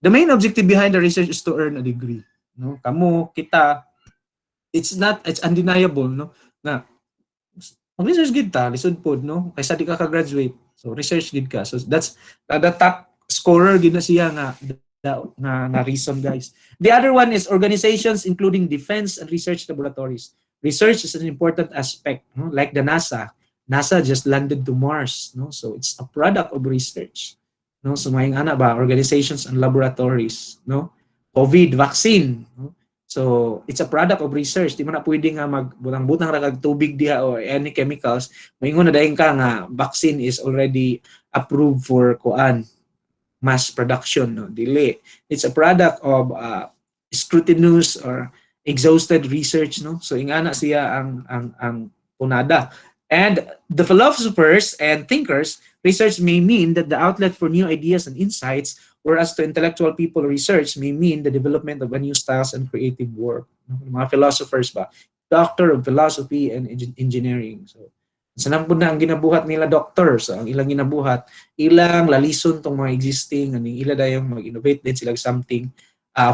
Speaker 1: the main objective behind the research is to earn a degree. No? Kamo, kita, it's undeniable, no? Na, mag-research gid ta, lisod pod, no? Kaysa di ka ka-graduate. So, research gid ka. So, that's the top scorer gid na siya nga reason, guys. The other one is organizations including defense and research laboratories. Research is an important aspect, no? Like the NASA. NASA just landed to Mars, no? So it's a product of research, no? So may ana ba organizations and laboratories, no? COVID vaccine, no? So it's a product of research. Di mo na pwede nga magbutang-butang ra kag tubig diha or any chemicals. Maingon na dayon ka nga vaccine is already approved for mass production, no? Dili. It's a product of scrutinous or exhausted research, no? So ingana siya ang punada. And the philosophers and thinkers, research may mean that the outlet for new ideas and insights, whereas to intellectual people, research may mean the development of a new styles and creative work. Mga philosophers ba? Doctor of Philosophy and Engineering. So, sanampun na ang ginabuhat nila doctor. So, ang ilang ginabuhat, ilang lalison tong mga existing, aning ila dayong mag-innovate din sila something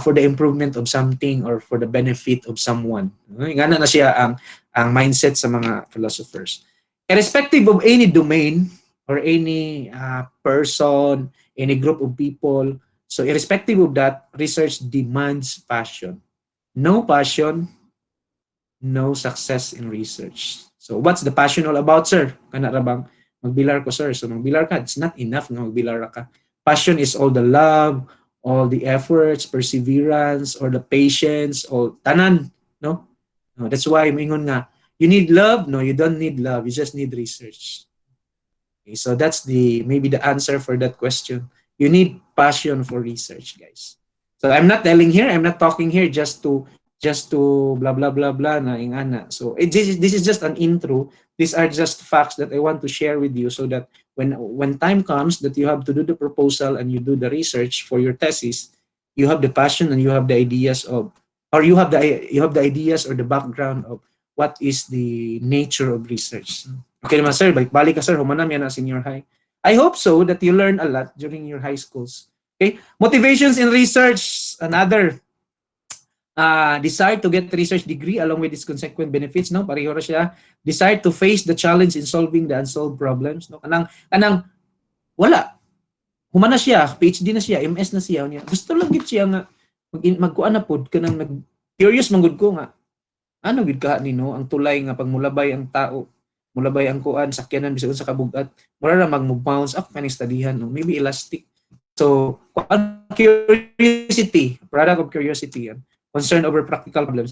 Speaker 1: for the improvement of something or for the benefit of someone. Ingana na siya ang mindset sa mga philosophers. Irrespective of any domain or any person, any group of people, so irrespective of that, research demands passion. No passion, no success in research. So what's the passion all about, sir? Kana ra bang magbilar ko, sir? So magbilar ka, it's not enough nga magbilar ka. Passion is all the love, all the efforts, perseverance, or the patience, all tanan, no? No, that's why mingon nga, you need love? No, you don't need love. You just need research. Okay, so that's maybe the answer for that question. You need passion for research, guys. So I'm not talking here just to blah blah blah blah na ingana. So this is just an intro. These are just facts that I want to share with you so that when time comes that you have to do the proposal and you do the research for your thesis, you have the passion and you have the ideas of, or you have the ideas or the background of what is the nature of research. Okay naman, sir, balik ka, sir, humanam yan na senior high. I hope so that you learn a lot during your high schools. Okay, motivations in research, another desire to get research degree along with its consequent benefits, no? Pareho ra siya. Desire to face the challenge in solving the unsolved problems, no? Kanang wala. Humana siya, PhD na siya, MS na siya. Gusto lang gid siya nga magkuan na pod kanang curious manggod ko nga. Ano gid ka nino ang tulay nga pagmulabay ang tao, mulabay ang kuan sakyanan bisag sa kabugat. Mura ra mag-bounce up kaning studihan, no? Maybe elastic. So, curiosity, product of curiosity, concern over practical problems.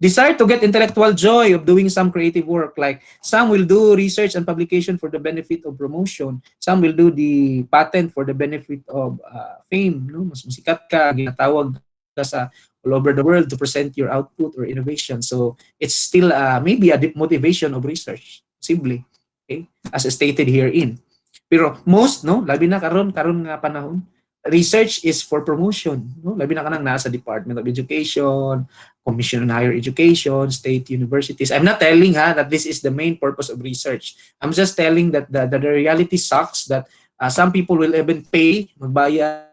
Speaker 1: Desire to get intellectual joy of doing some creative work. Like some will do research and publication for the benefit of promotion. Some will do the patent for the benefit of fame. No? Mas musikat ka, ginatawag ka sa all over the world to present your output or innovation. So it's still maybe a motivation of research, simply. Okay? As stated herein. Pero most, no, labi na karon nga panahon, research is for promotion. No? Labi na kanang nasa Department of Education, Commission on Higher Education, state universities. I'm not telling that this is the main purpose of research. I'm just telling that the reality sucks that some people will even pay, magbayad,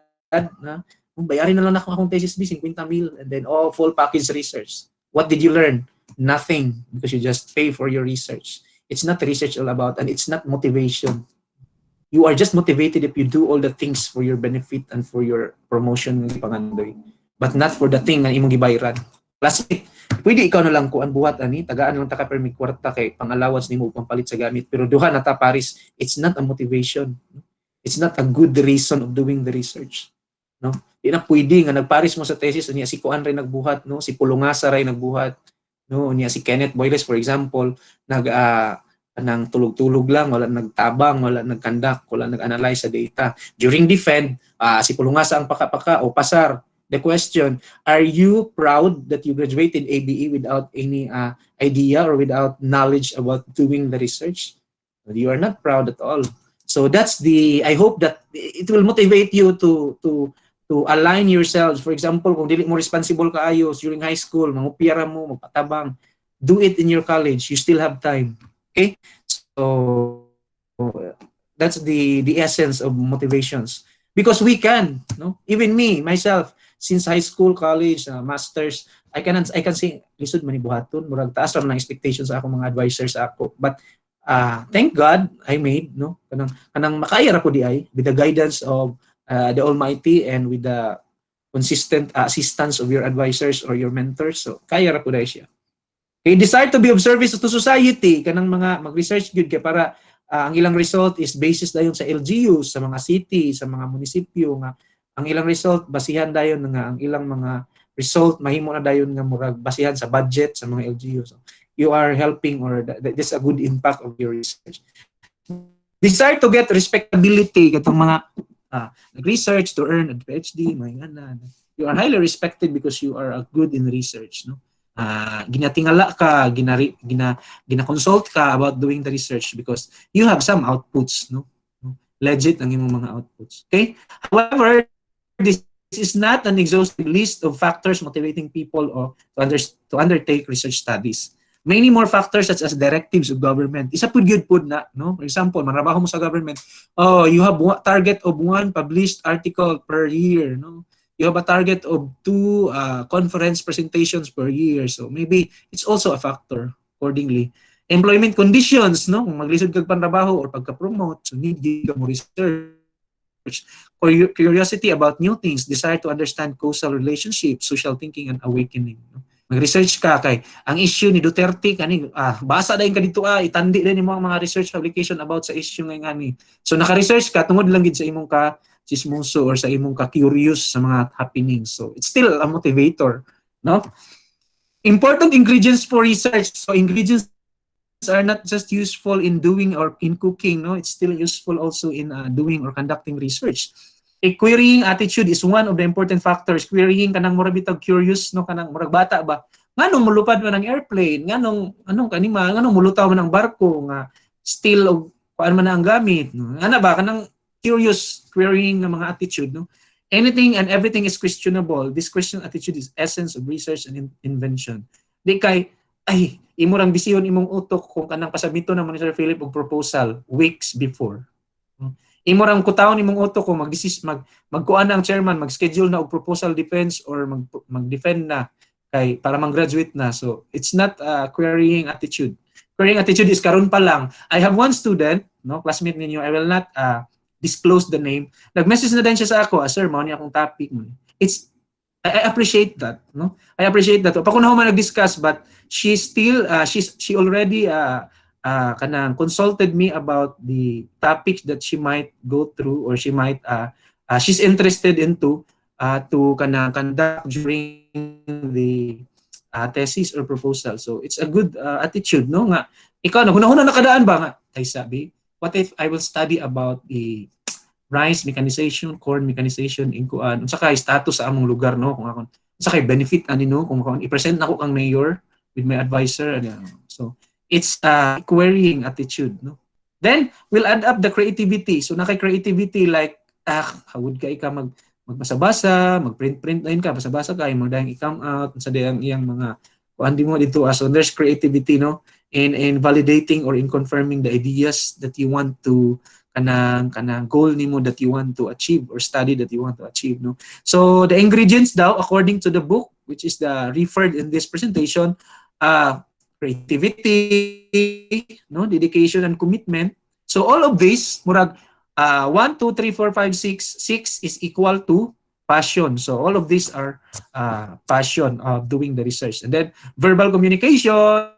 Speaker 1: bayarin na lang ako akong thesis B, 50 mil, and then full package research. What did you learn? Nothing, because you just pay for your research. It's not research all about, and it's not motivation. You are just motivated if you do all the things for your benefit and for your promotion ng pangandoy, but not for the thing na imong gibayran. Classic, pwede ikaw na lang kuan buhat ani, tagaan lang ta ka permi kwarta kay pang-allowance nimo pampalit sa gamit, pero duha na ta paris, it's not a motivation. It's not a good reason of doing the research. No? Di na pwede nga nagparis mo sa thesis niya si Kuan ray nagbuhat, no? Si Pulungasa ray nagbuhat, no? Niya si Kenneth Boyles for example, nang tulog-tulog lang, wala nagtabang, wala nagkandak, wala nag-analyze sa data. During defend, si Pulungasa ang paka-paka o pasar. The question, are you proud that you graduated ABE without any idea or without knowledge about doing the research? You are not proud at all. So that's I hope that it will motivate you to align yourselves. For example, kung dili mo responsible kaayos during high school, mangupira mo, magpatabang, do it in your college. You still have time. Okay? So that's the essence of motivations. Because we can, no? Even me, myself, since high school, college, masters, I can say, lisod man ni buhaton, murag taas ra man ang expectations sa akong mga advisors ako. But thank God I made, no? Kanang makaya ra ko di ay with the guidance of the Almighty and with the consistent assistance of your advisors or your mentors. So kaya ra ko dai siya. Okay, desire to be of service to society, kanang mga mag-research gyud kay para ang ilang result is basis dayon sa LGUs, sa mga city, sa mga munisipyo nga ang ilang result basihan dayon nga ang ilang mga result mahimo na dayon nga murag basihan sa budget sa mga LGUs. So, you are helping or that's a good impact of your research. Desire to get respectability katong mga nag-research to earn a PhD, you are highly respected because you are good in research, no? Ginatingala ka, gina-consult ka about doing the research because you have some outputs, no? Legit ang imong mga outputs. Okay? However, this is not an exhaustive list of factors motivating people to undertake research studies. Many more factors such as directives of government. Isa pud gyud pud na, no? For example, manrabaho mo sa government, you have target of 1 published article per year, no? You have a target of 2 conference presentations per year. So maybe it's also a factor accordingly. Employment conditions, no? Kung maglisod kag panrabaho or pagka-promote, so need ka mo research. Curiosity about new things, desire to understand causal relationships, social thinking, and awakening. No? Mag-research ka kay ang issue ni Duterte kani basa dayon ka dito itandi din imong mga research publication about sa issue ngay ngani. So naka-research ka tungod lang gid sa imong ka chismoso or sa imong ka curious sa mga happenings. So it's still a motivator, no? Important ingredients for research. So ingredients are not just useful in doing or in cooking, no? It's still useful also in doing or conducting research. A querying attitude is one of the important factors. Querying kanang murag bitag curious, no? Kanang murag bata ba? Nganong mulupad man ang airplane? Anong kanima? Nganong mulutaw man ang barko nga still og kuan man ang gamit? No? Ana ba kanang curious querying nga mga attitude, no? Anything and everything is questionable. This question attitude is essence of research and invention. Di kay imo rang bisihon imong utok kung kanang pasabito ng Monitor Philip og proposal weeks before. Imo rang kutawon imong utok kung magkuan ang chairman, mag-schedule na og proposal defense or mag-defend na kay para mag-graduate na. So it's not querying attitude. Querying attitude is karon pa lang. I have one student, no, classmate ninyo, I will not disclose the name. Nag-message na din siya sa ako, sir, mao ni akong topic mo. I appreciate that, no? I appreciate that. Pa ko na nag-discuss, but she already kanang consulted me about the topics that she might go through or she might she's interested into to kanang conduct during the thesis or proposal. So it's a good attitude, no? Nga, ikaw, hunahuna nakadaan ba nga? Ay sabi, what if I will study about the rice mechanization, corn mechanization, in kuan, unsa kay status sa among lugar, no? Kung akon, unsa kay benefit ani no? Kung akon i-present nako kang mayor with my advisor, ano. So it's a querying attitude, no? Then we'll add up the creativity. So na kay creativity like hawod kay ka magbasa-basa, magprint-print na yun ka, basa-basa ka, mo dahil i-come out sa dayang iyang mga kuan di mo dito. So there's creativity, no? In validating or in confirming the ideas that you want to kanang goal nimo that you want to achieve or study that you want to achieve, no? So the ingredients daw according to the book which is the referred in this presentation, creativity, no, dedication and commitment. So all of this murag 1 2 3 4 5 6 is equal to passion. So all of these are passion of doing the research. And then verbal communication,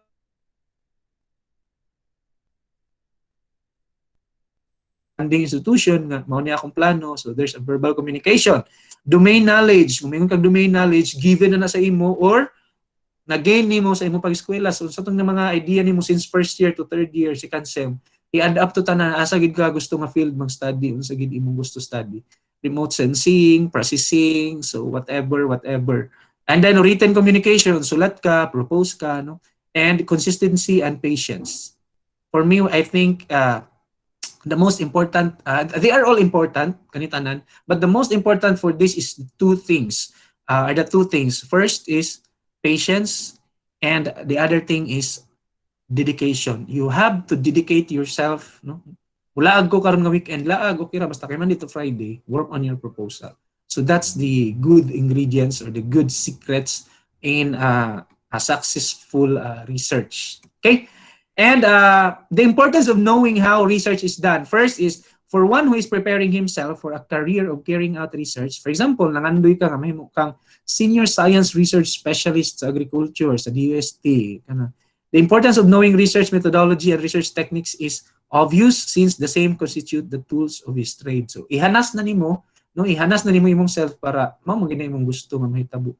Speaker 1: funding institution nga mao ni akong plano. So there's a verbal communication. Domain knowledge, kung mayroon kang domain knowledge given na sa imo or na-gain nimo sa imong pag-eskwela. So sa itong mga idea nimo since first year to third year, second sem, i-add up to tanan asa gid ka gusto nga field mag study, unsa gid imong gusto study. Remote sensing, processing, so whatever. And then written communication, sulat ka, propose ka, no? And consistency and patience. For me, I think the most important, they are all important, kanitanan, but the most important for this is two things. Are the two things. First is patience, and the other thing is dedication. You have to dedicate yourself, no? Laag ko karon nga weekend, laag okay ra basta kay Monday to Friday, work on your proposal. So that's the good ingredients or the good secrets in a successful research. Okay? And the importance of knowing how research is done. First is for one who is preparing himself for a career of carrying out research. For example, nangandoy ka nga mahimo kang senior science research specialist sa agriculture, sa DUST. The importance of knowing research methodology and research techniques is obvious since the same constitute the tools of his trade. So ihanas na nimo, no, ihanas na nimo imong self para mao magina imong gusto nga mahitabo.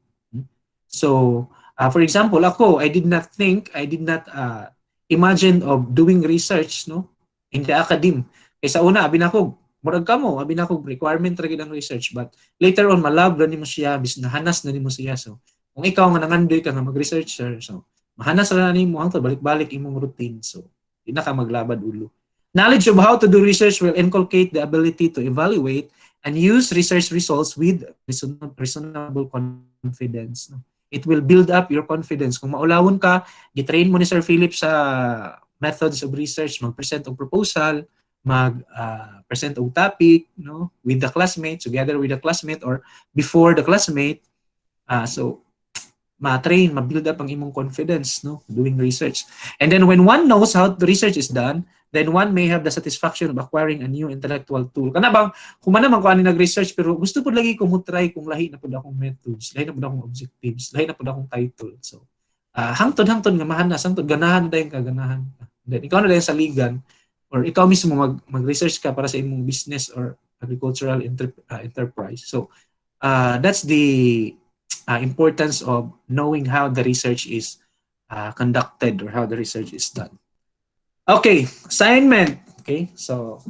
Speaker 1: So for example, ako, I did not imagine of doing research, no, in the academe. Kaysa una abi nako murag kamo, abi nako requirement ra gid ang research, but later on malab ra nimo siya bis nahanas na nimo siya. So kung ikaw nga nangandoy ka nga mag-researcher, so mahanas ra nimo hangtod balik-balik imong routine. So di na ka maglabad ulo. Knowledge of how to do research will inculcate the ability to evaluate and use research results with reasonable confidence, no? It will build up your confidence. Kung maulawon ka, gitrain mo ni Sir Philip sa methods of research, mag-present og proposal, mag-present og topic, no, with the classmate, together with the classmate or before the classmate. So ma-train, ma-build up ang imong confidence, no, doing research. And then when one knows how the research is done, then one may have the satisfaction of acquiring a new intellectual tool. Kana bang humana man ko ani nag-research pero gusto pud lagi ko mo try kung lahi na pud akong methods, lahi na pud akong objectives, lahi na pud akong title. So hangtod nga mahanas, hangtod ganahan dayon ka, ganahan. Then ikaw na dayon sa ligan or ikaw mismo mag-research ka para sa imong business or agricultural enterprise. So that's the importance of knowing how the research is conducted or how the research is done. Okay, assignment. Okay, so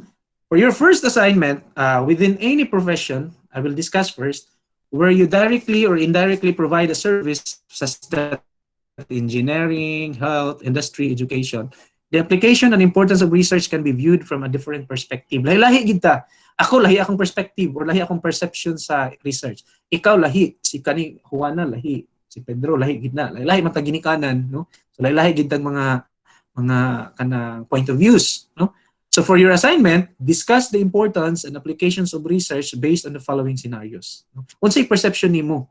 Speaker 1: for your first assignment, within any profession, I will discuss first, where you directly or indirectly provide a service such as engineering, health, industry, education. The application and importance of research can be viewed from a different perspective. Lahi-lahi kita. Ako, lahi akong perspective or lahi akong perception sa research. Ikaw, lahi. Si kani Juana, lahi. Si Pedro, lahi gitna. Lahi man ginikanan, no? So lahi-lahi gitang mga kanang point of views, no? So for your assignment, discuss the importance and applications of research based on the following scenarios. Unsay perception nimo?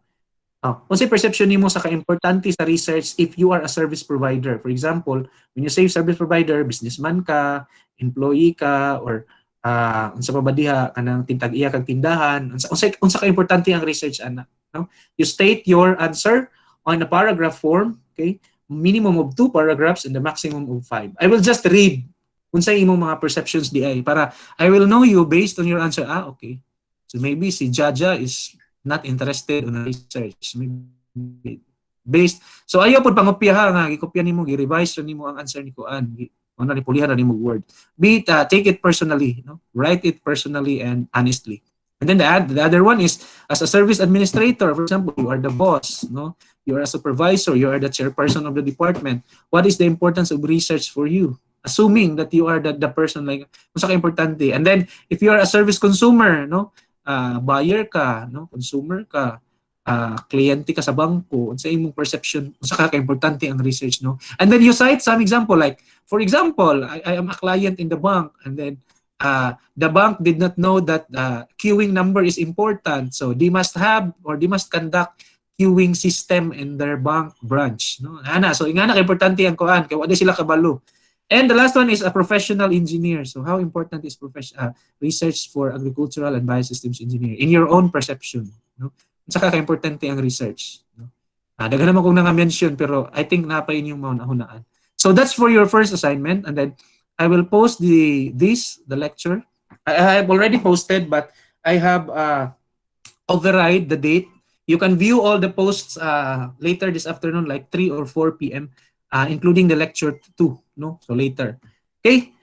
Speaker 1: Unsay perception nimo sa kaimportante sa research if you are a service provider? For example, when you say service provider, businessman ka, employee ka, or unsa pa ba diha kanang tintag-iya kag tindahan, unsa ka importante ang research ana, no? You state your answer on a paragraph form, okay? Minimum of 2 paragraphs and the maximum of 5. I will just read unsay imong mga perceptions di ay para I will know you based on your answer. Okay. So maybe si Jaja is not interested in research. Maybe based. So ayaw pud pangopya ha nga gikopya nimo, gi-revise nimo ang answer ni kuan. Ano ni pulihan na nimo word. Take it personally, no? Write it personally and honestly. And then the other one is as a service administrator, for example, you are the boss, no? You are a supervisor, you are the chairperson of the department. What is the importance of research for you? Assuming that you are the person like unsa ka importante. And then if you are a service consumer, no? Buyer ka, no? Consumer ka, kliyente ka sa bangko, unsa imong perception, unsa ka importante ang research, no? And then you cite some example like, for example, I am a client in the bank, and then the bank did not know that queuing number is important, so they must have or they must conduct queuing system in their bank branch, no? Ana, so ingana ka importante ang kuan kay wala sila kabalo. And the last one is a professional engineer. So how important is research for agricultural and biosystems engineer in your own perception, no? Saka ka-importante ang research. No? Daghan naman kong nga-mention pero I think napay yung mga nahunaan. So that's for your first assignment, and then I will post the lecture. I have already posted, but I have override the date. You can view all the posts later this afternoon, like 3 or 4 p.m., including the lecture 2. No? So later. Okay?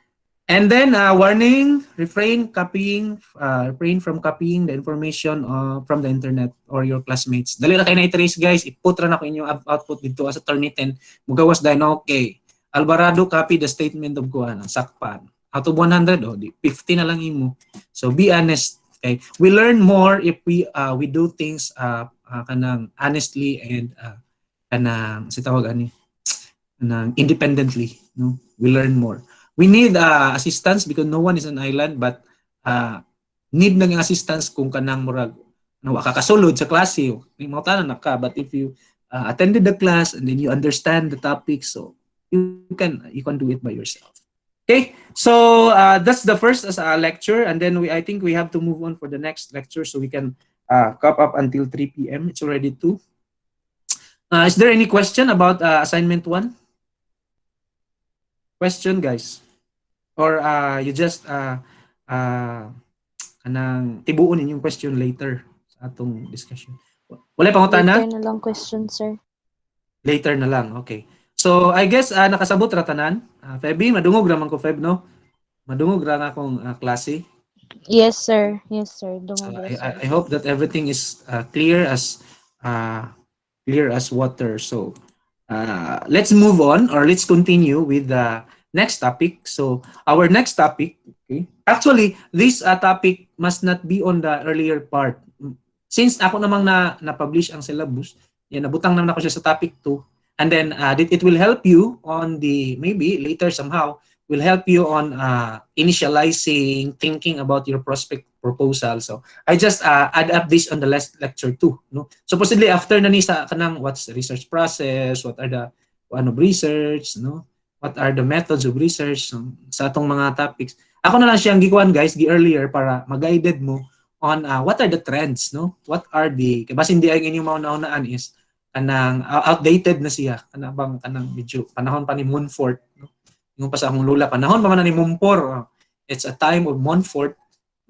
Speaker 1: And then warning, refrain from copying the information from the internet or your classmates. Dali na kayo na-trace guys, iput ra na ko inyong output dito as a Turnitin. Mugawas dahil okay. Alvarado copy the statement of kuan, sakpan. Out of 100, di 50 na lang imo. So be honest. Okay? We learn more if we do things kanang honestly and kanang si tawag ani kanang independently, no? We learn more. We need assistance because no one is an island, but need na ng assistance kung kanang murag no kakasulod sa klase, mo tanan na ka, but if you attended the class and then you understand the topic, so you can do it by yourself. Okay, so that's the first lecture, and then I think we have to move on for the next lecture so we can cap up until 3 p.m. It's already 2. Is there any question about assignment 1? Question, guys? Or you just kanang tibuon inyong question later sa atong discussion. Wala pangutana?
Speaker 2: Later na lang question, sir.
Speaker 1: Later na lang, okay. So I guess nakasabot ra tanan. Feby, madungog raman ko Feb, no? Madungog ra na akong klase.
Speaker 2: Yes, sir. Yes, sir.
Speaker 1: So I hope that everything is clear as water. So let's move on, or let's continue with the next topic. So our next topic, okay, actually this topic must not be on the earlier part. Since ako namang na-publish ang syllabus, yan, nabutang naman ako siya sa topic 2, and then it will help you on the, maybe later somehow, will help you on initializing, thinking about your prospect proposal. So I just add up this on the last lecture 2. No? Supposedly after na ni sa kanang what's the research process, what are the research, no? What are the methods of research, sa atong mga topics. Ako na lang siyang gikuan guys, earlier para mag-guided mo on what are the trends, no? What are the, kasi hindi ay inyong mauna-unaan is kanang outdated na siya, kanang medyo panahon pa ni Montfort, no? Yung pa sa akong lula, panahon pa man ni Montfort. It's a time of Montfort.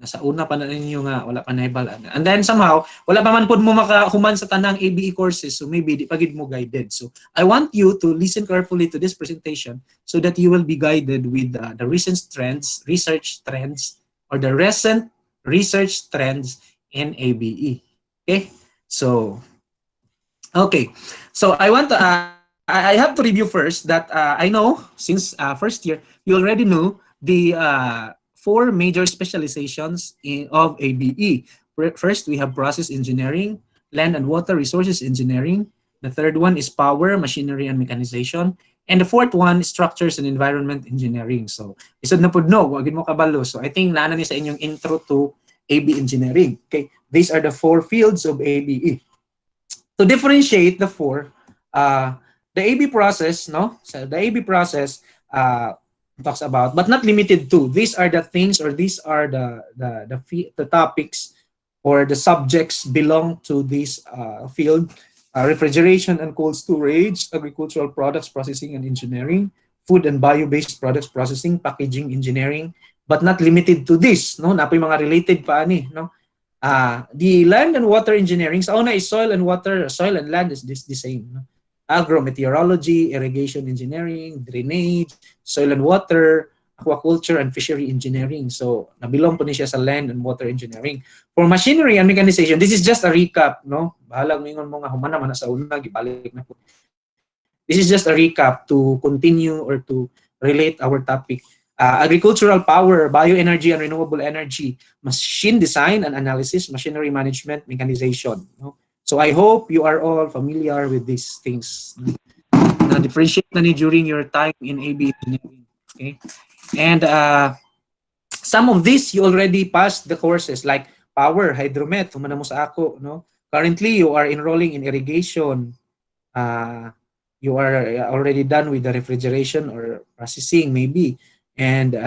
Speaker 1: Nasa una pa na ninyo nga, wala pa naibalaan. And then somehow, wala pa man po mo makahuman sa tanang ABE courses, so maybe di pagid mo guided. So I want you to listen carefully to this presentation so that you will be guided with the recent trends, research trends, or the recent research trends in ABE. Okay? So, okay. So I want to, I have to review first that I know, since first year, you already know the 4 major specializations of ABE. First, we have process engineering, land and water resources engineering. The third one is power, machinery, and mechanization. And the fourth one is structures and environment engineering. So, isod na po no, wagin mo kabalo. So, I think naana ni sa inyong intro to ABE engineering. Okay, these are the 4 fields of ABE. To differentiate the 4, the ABE process, no? So, the ABE process, talks about, but not limited to. These are the things, or these are the topics or the subjects belong to this field: refrigeration and cold storage, agricultural products processing and engineering, food and bio-based products processing, packaging engineering, but not limited to this. No, napoy mga related pa ani. No, the land and water engineering. Sa una is soil and water, soil and land is the same. No? agrometeorology, irrigation engineering, drainage, soil and water, aquaculture, and fishery engineering. So, nabilong po ni siya sa land and water engineering. For machinery and mechanization, this is just a recap, no? Bahalag mingon mo nga humana man sa una, gibalik na po. This is just a recap to continue or to relate our topic. Agricultural power, bioenergy and renewable energy, machine design and analysis, machinery management, mechanization. No? So I hope you are all familiar with these things. Na-differentiate na ni during your time in ABE engineering. Okay? And some of these you already passed the courses like power, hydromet, humana mo sa ako. No? Currently, you are enrolling in irrigation. You are already done with the refrigeration or processing maybe, and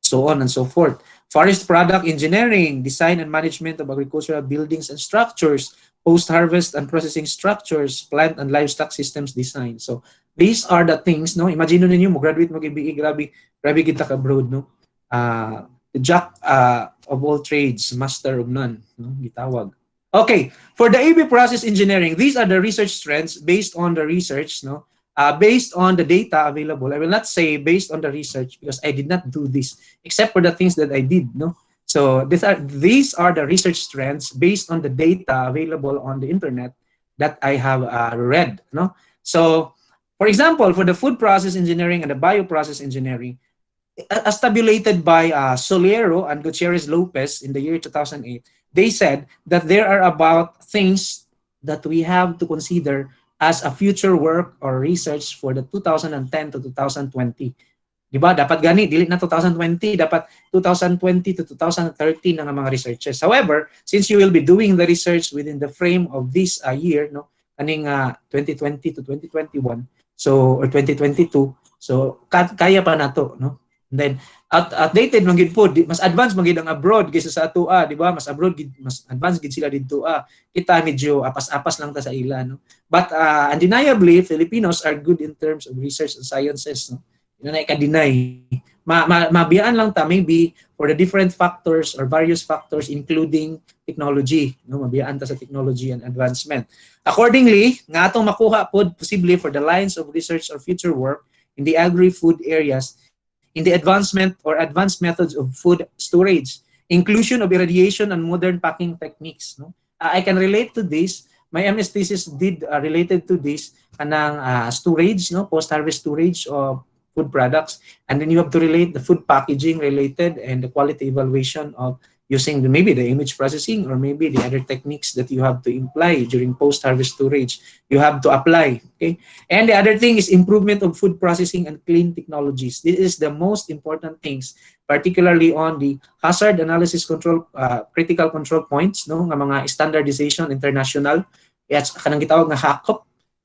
Speaker 1: so on and so forth. Forest product engineering, design and management of agricultural buildings and structures, post-harvest and processing structures, plant and livestock systems design. So these are the things, no? Imagine ninyo mo graduate mo ABE, grabe kita ka broad, no? The jack of all trades, master of none, no? Gitawag. Okay, for the ABE process engineering, these are the research strengths based on the research, no? Based on the data available. I will not say based on the research because I did not do this, except for the things that I did, no? So these are the research strengths based on the data available on the internet that I have read, no? So, for example, for the food process engineering and the bioprocess engineering, as tabulated by Solero and Gutierrez Lopez in the year 2008, they said that there are about things that we have to consider as a future work or research for the 2010 to 2020. Diba? Dapat gani, dili na 2020, dapat 2020 to 2030 na mga researches. However, since you will be doing the research within the frame of this year, no, kaning 2020 to 2021, so or 2022, so kaya pa nato, no? And then outdated man gid po, mas advanced man gid ang abroad kaysa sa ato di ba? Mas abroad gid, mas advanced gid sila didto kita medyo apas-apas lang ta sa ila, no? But undeniably Filipinos are good in terms of research and sciences, no? Yun na ka-deny. Mabiyaan lang ta maybe for the different factors or various factors including technology, no? Mabiyaan ta sa technology and advancement. Accordingly, nga atong makuha pod possibly for the lines of research or future work in the agri-food areas, in the advancement or advanced methods of food storage, inclusion of irradiation and modern packing techniques. No? I can relate to this. My MS thesis did related to this kanang storage, no, post-harvest storage of food products, and then you have to relate the food packaging related and the quality evaluation of using maybe the image processing or maybe the other techniques that you have to imply during post-harvest storage. You have to apply, okay? And the other thing is improvement of food processing and clean technologies. This is the most important things, particularly on the hazard analysis control, critical control points, no, nga mga standardization international. Yes, kanang gitawag nga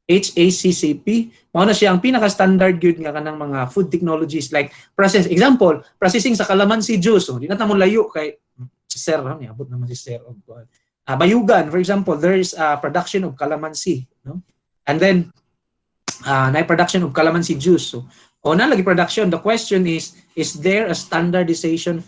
Speaker 1: HACCP. Mao na siya ang pinaka-standard gyud nga kanang mga food technologies like example, processing sa calamansi juice. Di na ta mo layo kay si Sir, niabot naman si Sir og bayugan, for example, there is production of calamansi, no? And then na production of calamansi juice. So, na lagi production, the question is there a standardization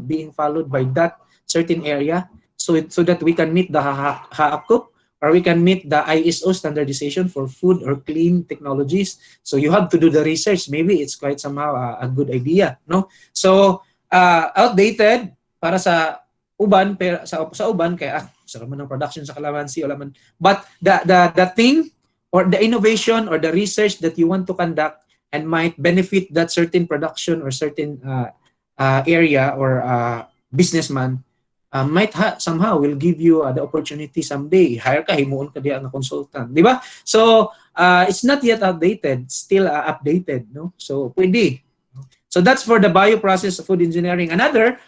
Speaker 1: being followed by that certain area so that we can meet the HACCP or we can meet the ISO standardization for food or clean technologies. So you have to do the research. Maybe it's quite somehow a good idea, no? So outdated para sa uban, pero sa uban kaya sarap man ng production sa calamansi wala man. But the thing or the innovation or the research that you want to conduct and might benefit that certain production or certain area or businessman might somehow will give you the opportunity someday. Hire ka, himuon ka diya nga consultant, di ba? So it's not yet outdated, still updated, no? So pwede. So that's for the bioprocess of food engineering. Another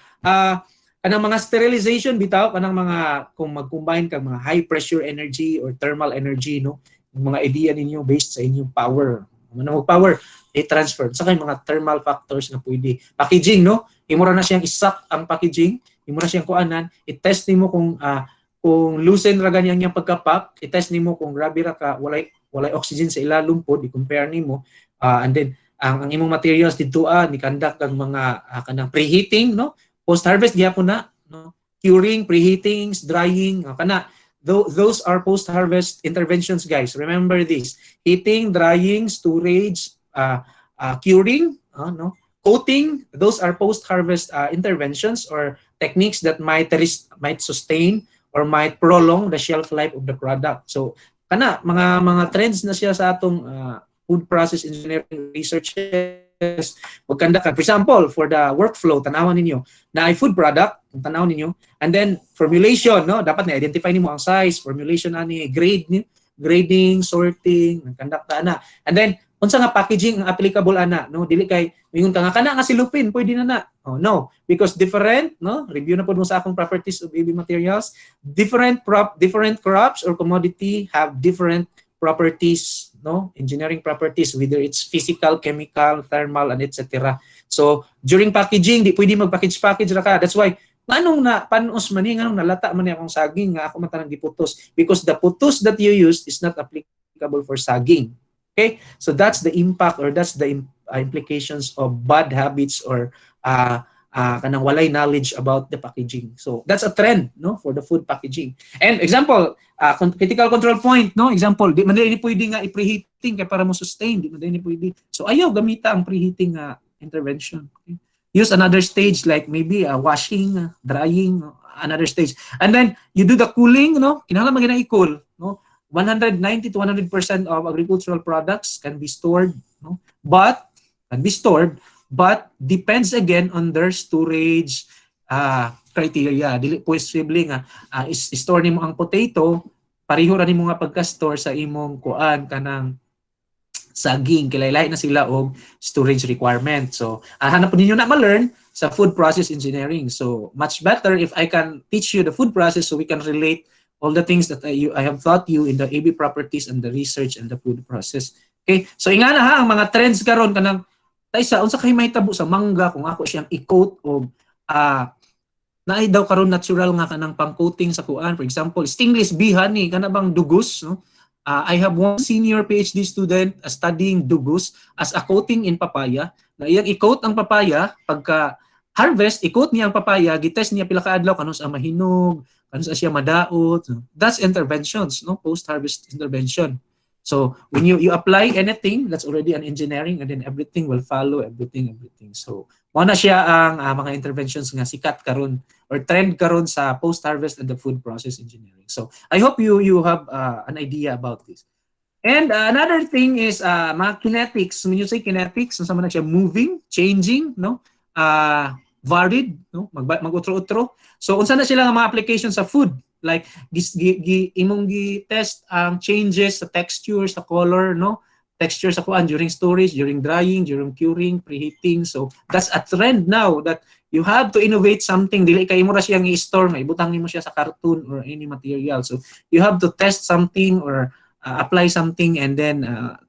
Speaker 1: kanang mga sterilization bitaw, kanang mga kung mag-combine kang mga high pressure energy or thermal energy, no, yung mga idea ninyo based sa inyong power, ano mo power i-transfer sa kay mga thermal factors na pwede. Packaging, no, imo ra na siyang isak ang packaging, imo na siyang kuanan, i-test nimo kung loosen ra ganyan yang pagkapak, i-test nimo kung grabe ra ka walay oxygen sa ilalum pod, i-compare nimo, and then ang imong materials dito ni conduct ang mga kanang preheating, no, post-harvest gyapon na, no? Curing, preheating, drying, kana those are post-harvest interventions, guys. Remember this: heating, drying, storage, curing, no, coating. Those are post-harvest interventions or techniques that might sustain or might prolong the shelf life of the product. So kana mga trends na siya sa atong food process engineering researches. Magkanda ka. For example, for the workflow, tanawan ninyo na ay food product, tanawan ninyo, and then formulation, no, dapat na-identify nimo ang size, formulation ani, grade ni, grading, sorting, conduct ana. And then unsa nga packaging ang applicable ana, no, dili kay mingon ka nga kana nga silupin pwede na. Oh no, because different, no, review na pud mo sa akong properties of ABE materials, different crops or commodity have different properties, no, engineering properties, whether it's physical, chemical, thermal, and etc. So during packaging, di pwede mag-package ra ka. That's why anong na panos man anong nalata man akong saging nga ako matanang giputos, because the putos that you used is not applicable for saging. Okay, so that's the impact or that's the implications of bad habits or kanang walay knowledge about the packaging. So that's a trend, no, for the food packaging. And example, critical control point, no, example, di man din pwede nga i-preheating kay para mo sustain, di man din pwede. So ayaw gamita ang preheating intervention. Okay? Use another stage like maybe washing, drying, another stage. And then you do the cooling, no, kinahanglan magina i-cool, no. 190 to 100% of agricultural products can be stored, no, but depends again on their storage criteria. Dili possible nga store nimo ang potato, pareho ra nimo nga pagka-store sa imong kuan kanang saging, kilay-lahi na sila og storage requirement. So hanap ninyo na ma-learn sa food process engineering. So much better if I can teach you the food process so we can relate all the things that I have taught you in the AB properties and the research and the food process. Okay? So ingana ha ang mga trends karon kanang taysa unsa kay mahitabo sa mangga kung ako siyang i-coat og naay daw karon natural nga kanang pang-coating sa kuan. For example, stainless bihan ni kana bang dugos, no? I have one senior PhD student studying dugos as a coating in papaya. Na iyang i-coat ang papaya pagka harvest, i-coat niya ang papaya, gitest niya pila ka adlaw kanus sa mahinog, kanus sa siya madaot. That's interventions, no? Post-harvest intervention. So when you apply anything, that's already an engineering, and then everything will follow, everything. So mao na siya ang mga interventions nga sikat karon or trend karon sa post-harvest and the food process engineering. So I hope you have an idea about this. And another thing is mga kinetics. When you say kinetics, unsa man na siya, moving, changing, no? Varied, no? Mag-utro-utro. So unsa na sila nga mga applications sa food? Like imong gi-test ang changes sa texture, sa color, no? Texture sa kuan during storage, during drying, during curing, preheating. So that's a trend now that you have to innovate something. Dili kay imo ra siyang i-store, nga ibutang nimo siya sa carton or any material. So you have to test something or apply something and then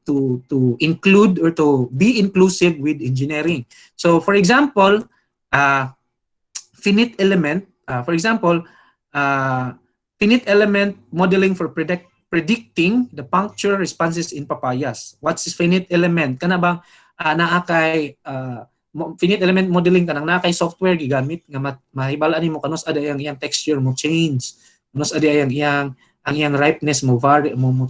Speaker 1: to include or to be inclusive with engineering. So for example, finite element, finite element modeling for predicting the puncture responses in papayas. What's finite element? Kana bang naakay finite element modeling kanang naakay software gigamit nga mahibalaan nimo kanos ada yang texture mo change, kanos ada yang ang ripeness mo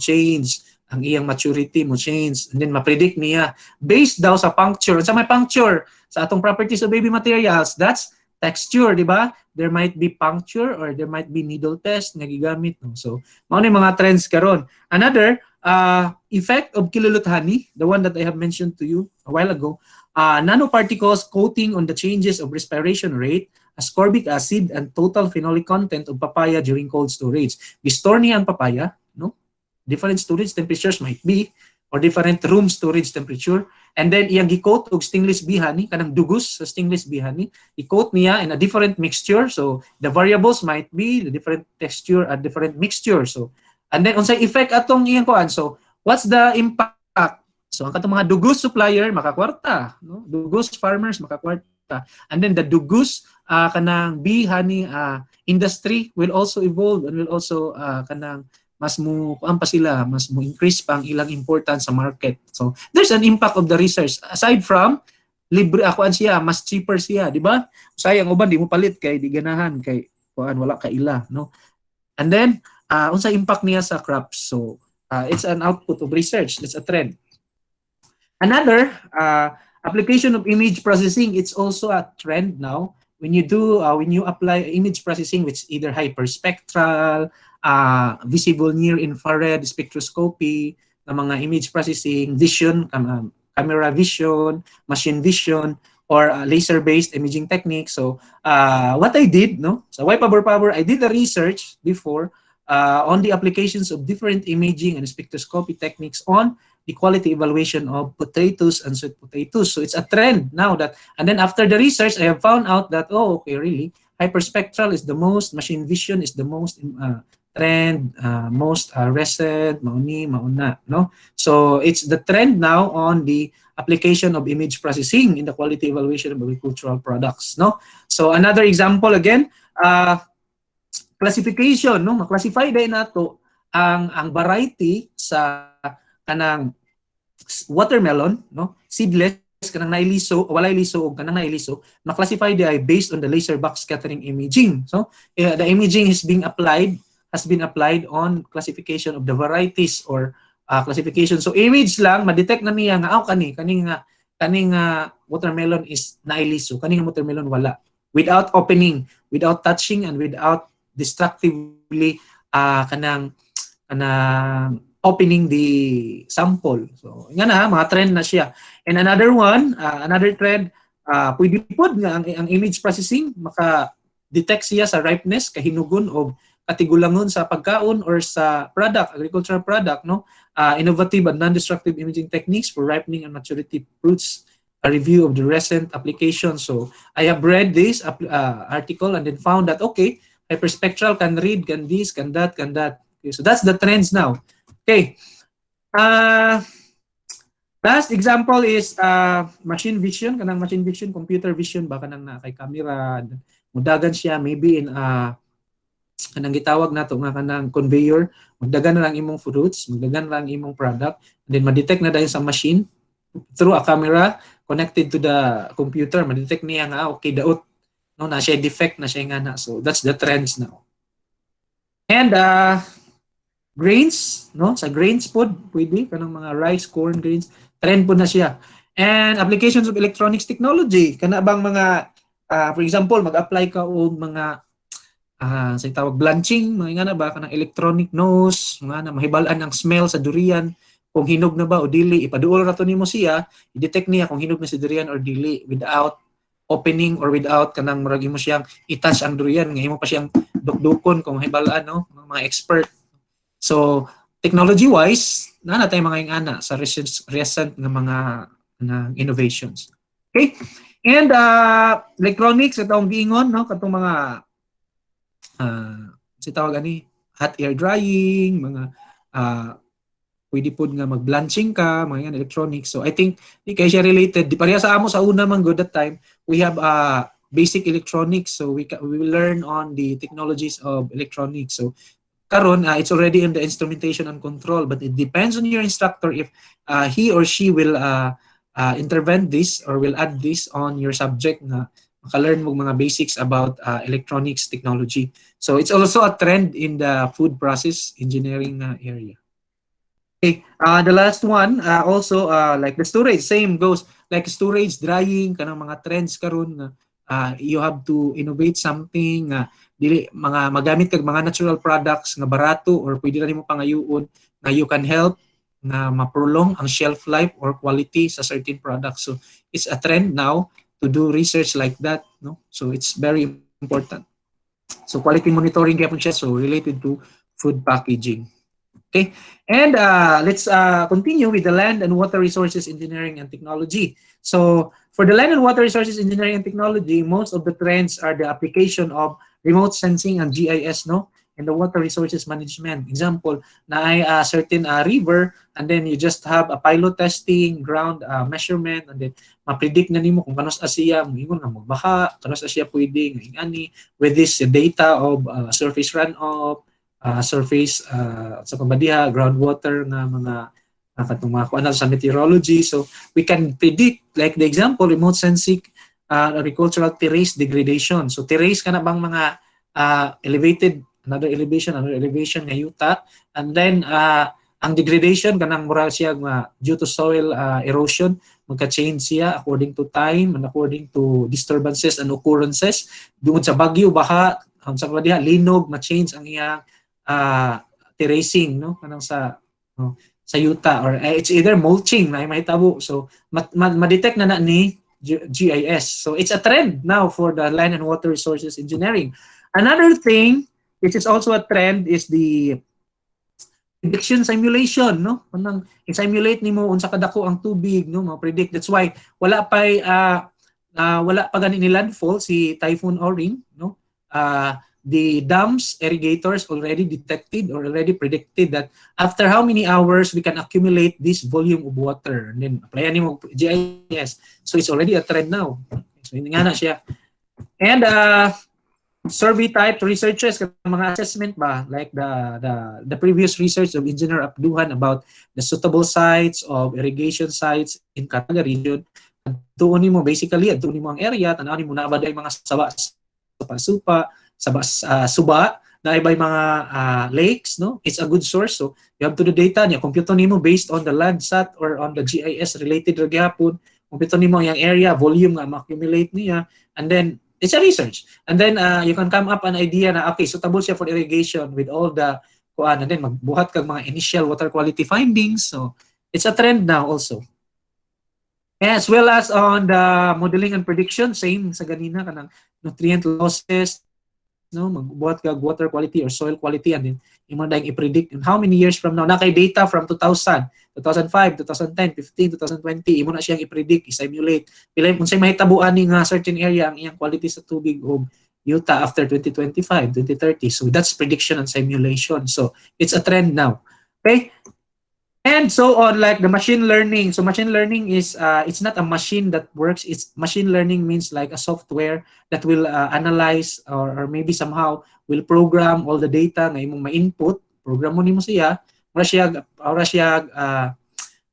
Speaker 1: change, ang iyang maturity mo change, and then ma-predict niya based daw sa puncture. Sa may puncture sa atong properties of baby materials, that's texture, di ba? There might be puncture or there might be needle test nga gigamit, no? So mao ni mga trends karon. Another effect of kilulot honey, the one that I have mentioned to you a while ago, nanoparticles coating on the changes of respiration rate, ascorbic acid, and total phenolic content of papaya during cold storage. Gi-store niya ang papaya, no? Different storage temperatures might be, or different room storage temperature, and then iyang gi-coat og stainless bihani, kanang dugos sa stainless bihani, i-coat niya in a different mixture. So the variables might be the different texture at different mixture. So and then unsay effect atong iyang kuan. So what's the impact? So ang katong mga dugos supplier makakwarta, no? Dugos farmers makakwarta. And then the dugos kanang bee-honey industry will also evolve and will also kanang mas mo kuan pa sila, mas mo increase pa ang ilang importance sa market. So there's an impact of the research aside from libre akuan siya, mas cheaper siya, di ba? Sayang uban di mo palit kay di ganahan kay kuan wala ka ila, no? And then unsa impact niya sa crops. So it's an output of research. That's a trend. Another application of image processing, it's also a trend now. When you apply image processing, which is either hyperspectral, visible near infrared spectroscopy, ng mga image processing, vision, camera vision, machine vision, or laser-based imaging technique. So what I did, no, sa Power, I did the research before on the applications of different imaging and spectroscopy techniques on the quality evaluation of potatoes and sweet potatoes. So it's a trend now that, and then after the research, I have found out that, oh, okay, really, hyperspectral is the most, machine vision is the most trend, most recent, mauna, no? So it's the trend now on the application of image processing in the quality evaluation of agricultural products, no? So another example again, classification, no? Ma-classify din nato ang variety sa kanang watermelon, no? Seedless kanang nailiso, walay liso o kanang nailiso, ma-classify di ay based on the laser box scattering imaging. So the imaging has been applied on classification of the varieties or classification. So image lang ma-detect na niya nga kaning watermelon is nailiso, kaning watermelon wala, without opening, without touching, and without destructively kanang opening the sample. So nga na, mga trend na siya. And another one, another trend, pwede po nga ang image processing maka-detect siya sa ripeness, kahinugon o katigulangon sa pagkaon or sa product, agricultural product, no? Innovative and non-destructive imaging techniques for ripening and maturity fruits, a review of the recent application. So I have read this article and then found that, okay, hyperspectral can read, can this, can that, can that. Okay, so that's the trends now. Okay. Last example is machine vision. Kanang machine vision, computer vision, baka nang kay camera, mudagan siya maybe in kanang gitawag nato nga kanang conveyor, magdagan na lang imong fruits, magdagan na lang imong product, and then ma-detect na dahil sa machine through a camera connected to the computer, ma-detect niya nga okay daot, no, na siya defect na siya nga na. So that's the trends now. And grains, no? Sa grains pod, pwede kanang mga rice, corn, grains, trend po na siya. And applications of electronics technology, kana bang mga for example, mag-apply ka og mga sa tawag blanching, mga nga na ba kanang electronic nose, mga na mahibal-an ang smell sa durian, kung hinog na ba o dili, ipaduol ra to nimo siya, i-detect niya kung hinog na si durian or dili without opening or without kanang murag mo siyang i-touch ang durian, nga imo pa siyang dukdukon kung mahibal-an, no? Mga expert. So, technology-wise, na tayo mga ingana sa recent nga mga innovations. Okay? And electronics, itong giingon, no? Katong mga si tawag ani, hot air drying, mga pwede po nga mag-blanching ka, mga yan, electronics. So, I think, di kaya siya related. Di pareha sa amo sa una man good that time, we have basic electronics. So, we will learn on the technologies of electronics. So, karon it's already in the instrumentation and control, but it depends on your instructor if he or she will intervene this or will add this on your subject na maka-learn mo mga basics about electronics technology. So it's also a trend in the food process engineering area. Okay, the last one also like the storage, same goes like storage, drying, kanang mga trends karon you have to innovate something dili mga magamit kag mga natural products nga barato or pwede ra nimo pangayuon nga you can help na ma-prolong ang shelf life or quality sa certain products. So it's a trend now to do research like that, no? So it's very important. So quality monitoring kaya po siya, so related to food packaging. Okay, and let's continue with the land and water resources engineering and technology. So for the land and water resources engineering and technology, most of the trends are the application of remote sensing and GIS, no, and the water resources management. Example, na ay certain river, and then you just have a pilot testing, ground measurement, and then ma-predict na nimo kung kanos siya, ingon nga magbaha, kanos siya pwede ngani with this data of surface runoff, surface sa pabadiha, groundwater nga mga katong mga kuan sa meteorology. So we can predict, like the example, remote sensing agricultural terrace degradation. So terrace kana bang mga elevated
Speaker 3: another elevation nga yuta, and then ang degradation kanang mura siya due to soil erosion, magka-change siya according to time and according to disturbances and occurrences. Dungod sa bagyo, baha, sa diha linog, ma-change ang iyang terracing, no, kanang sa yuta, or it's either mulching na may tabo. So ma-detect na ni GIS. So it's a trend now for the land and water resources engineering. Another thing which is also a trend is the prediction simulation, no? Kanang i-simulate nimo unsa kadako ang tubig, no, ma-predict. That's why wala pa gani ni landfall si Typhoon Oring, no? The dams, irrigators already detected or already predicted that after how many hours we can accumulate this volume of water. And then applyan nimo GIS. So it's already a trend now. So hindi nga na siya. And survey type researches, mga assessment ba, like the previous research of Engineer Abduhan about the suitable sites of irrigation sites in Caraga region. Tuon nimo basically, tuon nimo ang area, tanaw nimo na ba day mga supa, suba, na iba'y mga lakes, no? It's a good source. So you have to the data niya, computo nimo based on the Landsat or on the GIS related ra gyapon, computo nimo yang area, volume nga ma-accumulate niya, and then it's a research. And then you can come up an idea na okay, suitable siya for irrigation with all the kuan, and then magbuhat kag mga initial water quality findings. So it's a trend now also. As well as on the modeling and prediction, same sa ganina kanang nutrient losses, no, magbuhat kag water quality or soil quality, and then imo dayang i-predict in how many years from now. Nakay data from 2000, 2005, 2010, 15, 2020, imo na siyang i-predict, i-simulate. Pila unsay mahitabuan ning certain area ang iyang quality sa tubig o yuta after 2025, 2030. So that's prediction and simulation. So it's a trend now. Okay? And so on, like the machine learning. So machine learning is, it's not a machine that works. It's machine learning means like a software that will analyze or maybe somehow will program all the data na imong ma-input. Program mo nimo siya. Ora siya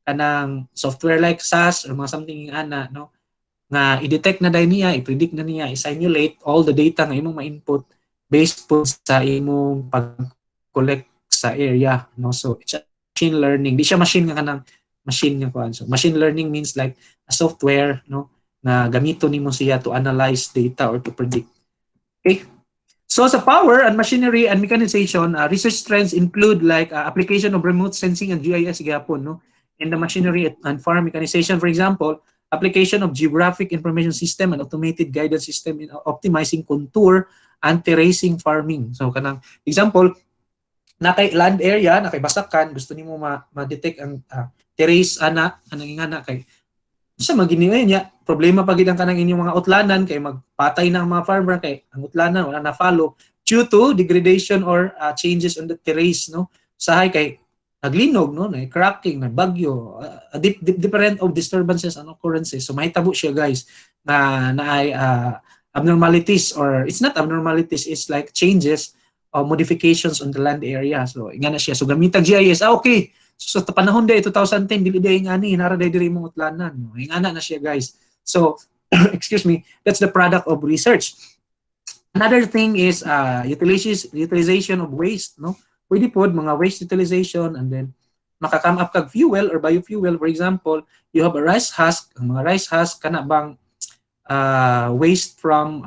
Speaker 3: kanang software like SAS or mga something ana, no? Nga i-detect na dai niya, i-predict na niya, i-simulate all the data nga imong ma-input based po sa imong pag-collect sa area, no? So it's machine learning. Di siya machine nga kanang machine nga kuan. So machine learning means like a software, no, na gamito nimo siya to analyze data or to predict. Okay? So sa power and machinery and mechanization, research trends include like application of remote sensing and GIS gyapon, no, in the machinery and farm mechanization. For example, application of geographic information system and automated guidance system in optimizing contour and terracing farming. So kanang example, na kay land area, na kay basakan, gusto nimo ma-detect ang terrace anang ingana kay sa maginiwen niya, problema pagid ang kanang inyong mga utlanan kay magpatay na ang mga farmer kay ang utlanan wala na follow due to degradation or changes on the terrace, no, sahay kay naglinog, no, na cracking, na bagyo, different of disturbances and occurrences. So mahitabo siya guys na ay abnormalities, or it's not abnormalities, it's like changes modifications on the land area. So ingana siya, so gamitag GIS, okay, so sa panahon day 2010 dili day ngani nara day diri mong utlanan, no? Ingana na siya guys. So excuse me, that's the product of research. Another thing is utilization of waste, no, pwede pod mga waste utilization, and then maka-come up kag fuel or biofuel. For example, you have a rice husk, ang mga rice husk kana bang waste from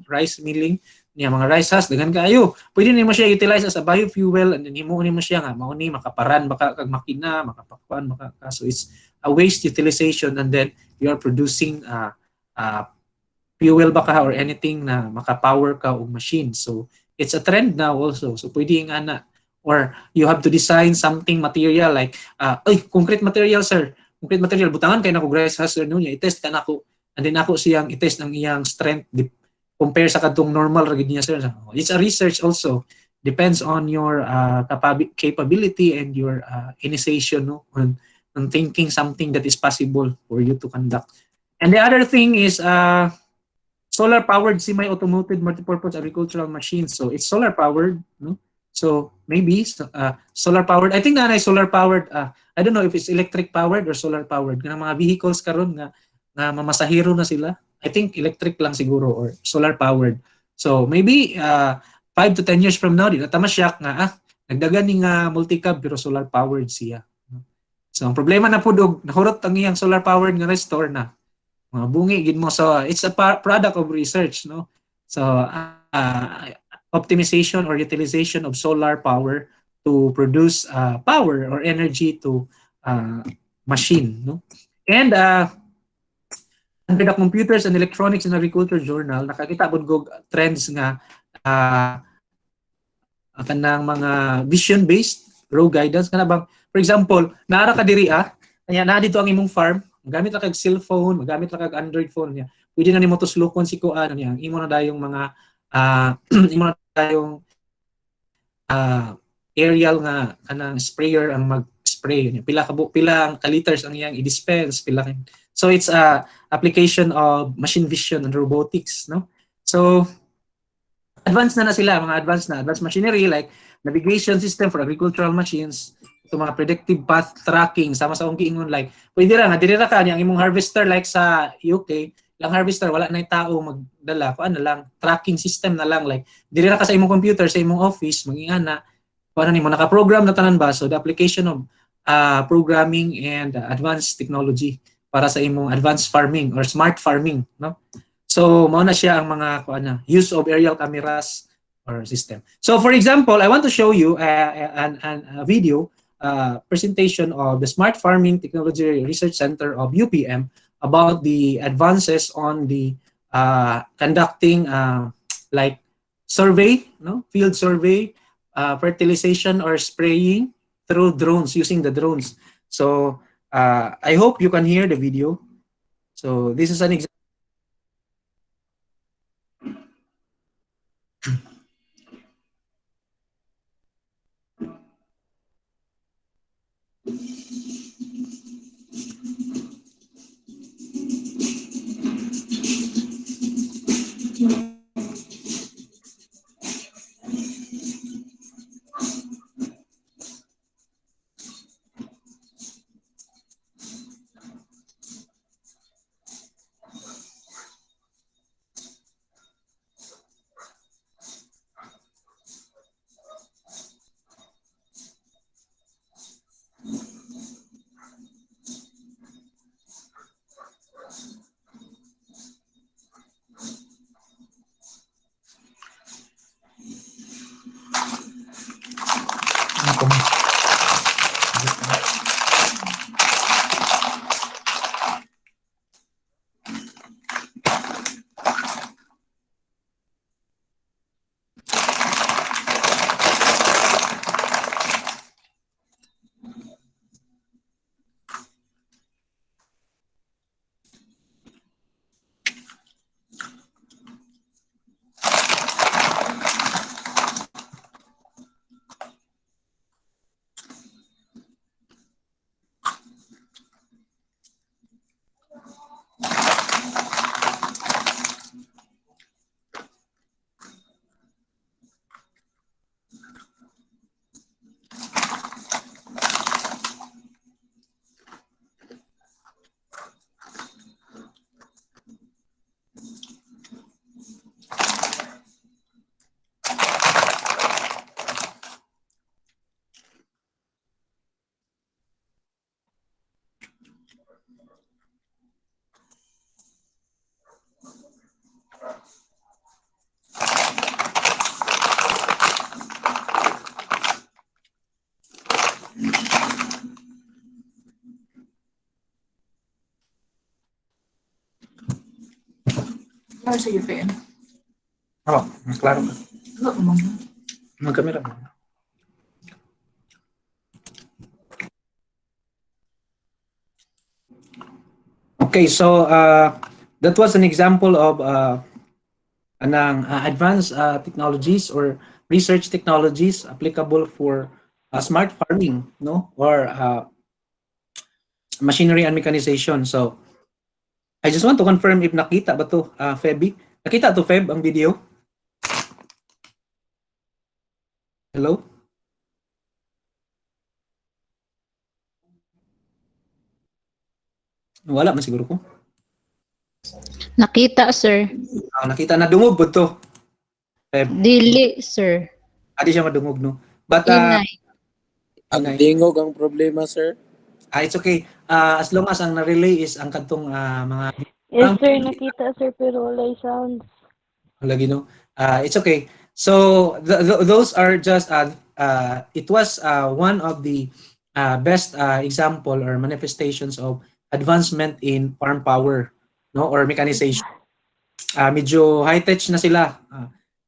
Speaker 3: rice milling niya, mga rice husk daghan kaayo, pwede nimo siya utilize as a biofuel, and then himo nimo siya nga mao ni makaparan baka kag makina, makapakuan baka. So it's a waste utilization, and then you are producing fuel baka or anything na makapower ka og machine. So it's a trend now also. So pwede nga na, or you have to design something material like concrete material sir, concrete material butangan kay nako rice husk no niya, i-test ka nako, and then ako siyang i-test ang iyang strength compare sa kadtong normal ra gid niya sir. It's a research also, depends on your capability and your initiation, no, on thinking something that is possible for you to conduct. And the other thing is solar powered semi-automated multipurpose agricultural machines. So it's solar powered, no, so maybe solar powered, I think na solar powered, I don't know if it's electric powered or solar powered nga mga vehicles karon nga mamasahero na sila. I think electric lang siguro or solar powered. So maybe 5 to 10 years from now, di na tamasyak nga, nagdagan ni nga multi-cab pero solar powered siya. So, ang problema na po dog, nahurot ang iyang solar powered nga restore na. Mga bungi, gid mo. So, it's a product of research, no? So, optimization or utilization of solar power to produce power or energy to machine, no? And under the Computers and Electronics in Agriculture Journal, nakakita po trends nga kanang mga vision-based row guidance. Kana bang, for example, naara ka diri kanya na dito ang imong farm, magamit ra kag cellphone, magamit ra kag Android phone niya. Pwede na nimo tuslukon si kuan niya. Imo na dayong mga imo na dayong aerial nga kanang sprayer ang mag-spray niya. Pila ang ka-liters ang iyang i-dispense, So it's a application of machine vision and robotics, no? So advanced na sila, mga advanced machinery like navigation system for agricultural machines, ito mga predictive path tracking, sama sa ong giingon like, pwede ra nga, diri ra ka, ang imong harvester like sa UK, lang harvester, wala na yung tao magdala, ano lang, tracking system na lang, like, diri ra ka sa imong computer, sa imong office, magingana, ano nimo, naka-program na tanan ba, so the application of programming and advanced technology para sa imong advanced farming or smart farming, no? So, mao na siya ang mga use of aerial cameras or system. So, for example, I want to show you a video presentation of the Smart Farming Technology Research Center of UPM about the advances on the conducting like survey, no, field survey, fertilization or spraying through drones, using the drones. So, I hope you can hear the video. So, this is an example.
Speaker 4: Claro, sige, Fen.
Speaker 3: Oh, klaro ka.
Speaker 4: Ano mo?
Speaker 3: Mag-camera. Okay, so that was an example of advanced technologies or research technologies applicable for smart farming, no, or machinery and mechanization. So I just want to confirm if nakita ba to, Feby? Nakita to, Feb, ang video? Hello? Wala man siguro ko.
Speaker 2: Nakita, sir.
Speaker 3: Nakita na dungog po to.
Speaker 1: Feb.
Speaker 2: Dili, sir.
Speaker 1: Adi siya madungog, no? But,
Speaker 2: Inay.
Speaker 4: Ang
Speaker 1: inay.
Speaker 4: dingog ang problema, sir.
Speaker 1: It's okay. As long as ang na-relay is ang kantong mga
Speaker 2: Yes, sir. Nakita, sir, pero walay sounds.
Speaker 1: lagi, no? It's okay. So those are just it was one of the best example or manifestations of advancement in farm power, no, or mechanization. Medyo high tech na sila.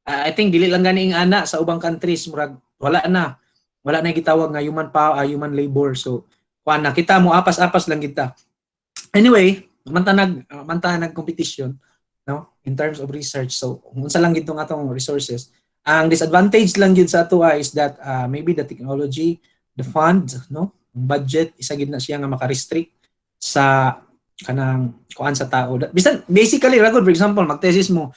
Speaker 1: I think dili lang gani ang ana sa ubang countries, murag wala na gitawag nga human labor. So kuan na kita mo apas-apas lang kita. Anyway, mantanag competition, no, in terms of research. So unsa lang gid tong atong resources. Ang disadvantage lang gid sa ato is that maybe the technology, the fund, no, budget isa gid na siya nga maka-restrict sa kanang kuan sa tao. Bisan basically ragod, for example, mag-thesis mo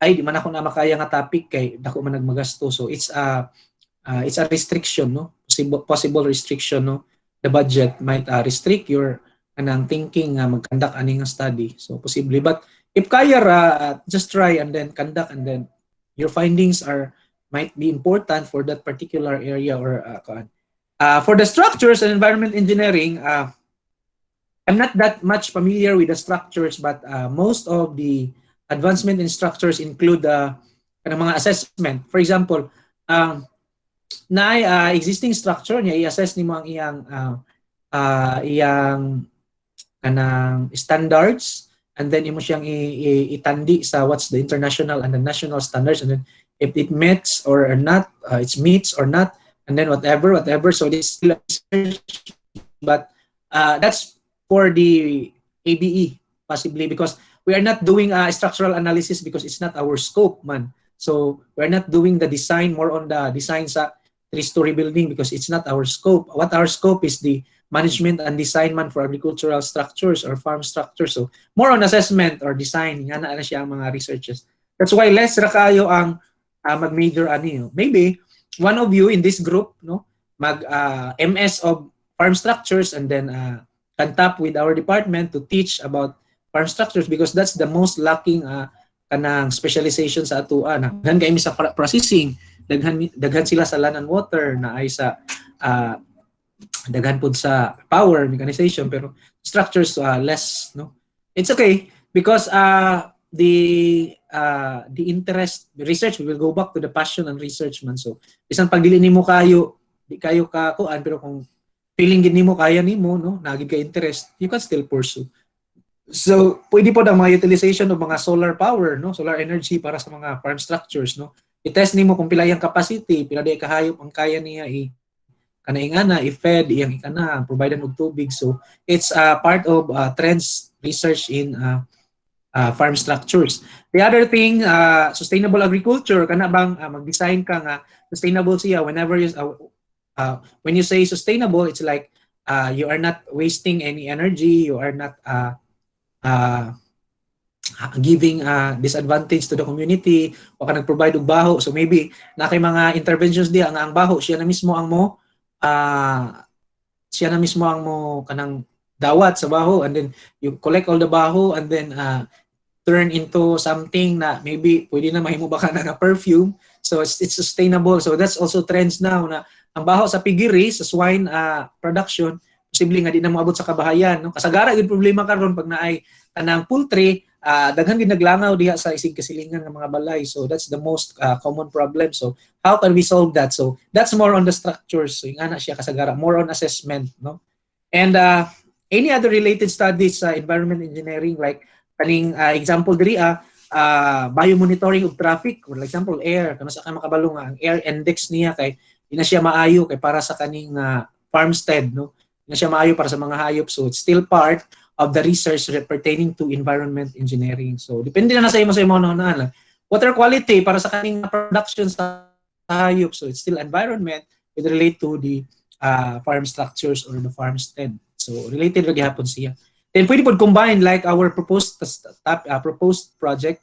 Speaker 1: ay di man ako na makaya nga topic kay dako man nagmagasto. So it's a restriction, no, possible restriction, no. The budget might restrict your kanang thinking mag-conduct ani nga study. So possibly, but if kaya just try and then conduct, and then your findings might be important for that particular area or for the structures and environment engineering. I'm not that much familiar with the structures, but most of the advancement in structures include mga assessment. For example, na existing structure niya i-assess nimo ang iyang kanang standards, and then imo siyang itandi sa what's the international and the national standards, and then if it meets or not, it meets or not, and then whatever. So this is still research, but that's for the ABE possibly, because we are not doing structural analysis because it's not our scope, man. So we're not doing the design, more on the design sa three-story building, because it's not our scope. What our scope is the management and design man for agricultural structures or farm structures. So more on assessment or design, nga na siya ang mga researches. That's why less ra kayo ang mag-major ano. Maybe one of you in this group, no, mag MS of farm structures, and then contact with our department to teach about farm structures, because that's the most lacking kanang specialization sa atuan. Daghan kay sa processing, daghan sila sa land and water, na ay sa daghan pud sa power mechanization, pero structures less, no. It's okay because the interest, the research, we will go back to the passion and research, man. So bisan pag dili nimo kayo, di kayo ka kuan, pero kung feeling gid nimo kaya nimo, no, nagid ka interest, you can still pursue. So pwede po ang mga utilization ng mga solar power, no, solar energy para sa mga farm structures, no. I-test nimo kung pila yung capacity, pila di kahayop ang kaya niya kanaingana i-fed iyang ikana provided og tubig. So it's part of trends research in farm structures. The other thing, sustainable agriculture, kana bang mag-design ka nga sustainable siya. Whenever you when you say sustainable, it's like you are not wasting any energy, you are not giving disadvantage to the community, o ka nag-provide og baho. So maybe na kay mga interventions diha nga ang baho siya na mismo ang mo kanang dawat sa baho, and then you collect all the baho, and then turn into something na maybe pwede na mahimo baka na perfume. So it's sustainable. So that's also trends now na ang baho sa piggery, sa swine production, posible nga di na moabot sa kabahayan, no. Kasagara gyud problema karon pag naay kanang poultry, daghan gid naglangaw diha sa isig kasilingan ng mga balay. So that's the most common problem. So how can we solve that? So that's more on the structures. So ingana siya kasagara, more on assessment, no. And any other related studies sa environment engineering, like kaning example diri biomonitoring of traffic, or like example air, kano sa makabalo nga ang air index niya kay di na siya maayo kay para sa kaning farmstead, no. Di na siya maayo para sa mga hayop. So it's still part of the research pertaining to environment engineering. So depende na sa imo na water quality para sa kaning production sa hayop. So it's still environment with relate to the farm structures or the farmstead. So related ra gyapon siya. Then pwede pod combine like our proposed project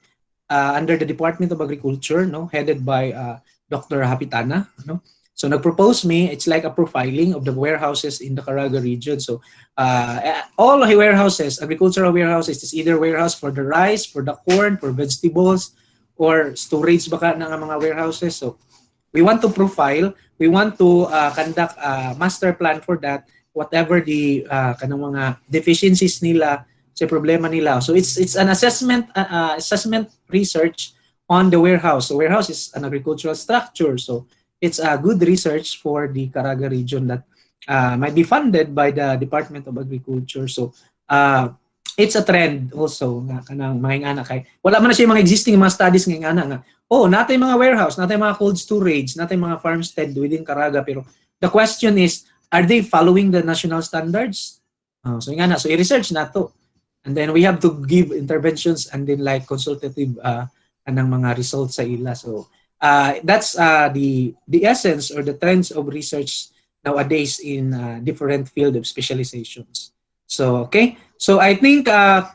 Speaker 1: under the Department of Agriculture, no, headed by Dr. Hapitana, no. So nag-propose me, it's like a profiling of the warehouses in the Caraga region. So all warehouses, agricultural warehouses, is either warehouse for the rice, for the corn, for vegetables,
Speaker 3: or storage baka ng mga warehouses. So we want to profile, we want to conduct a master plan for that, whatever the kanang mga deficiencies nila, sa problema nila. So it's an assessment research on the warehouse. So warehouse is an agricultural structure. So it's a good research for the Caraga region that might be funded by the Department of Agriculture. So it's a trend also nga kanang mga anak kay wala man na siya mga existing mga studies nga ana nga natay mga warehouse, natay mga cold storage, natay mga farmstead within Caraga, pero the question is, are they following the national standards? So nga so i-research na to, and then we have to give interventions and then like consultative anang mga results sa ila. So that's the essence or the trends of research nowadays in different field of specializations. So okay, so I think I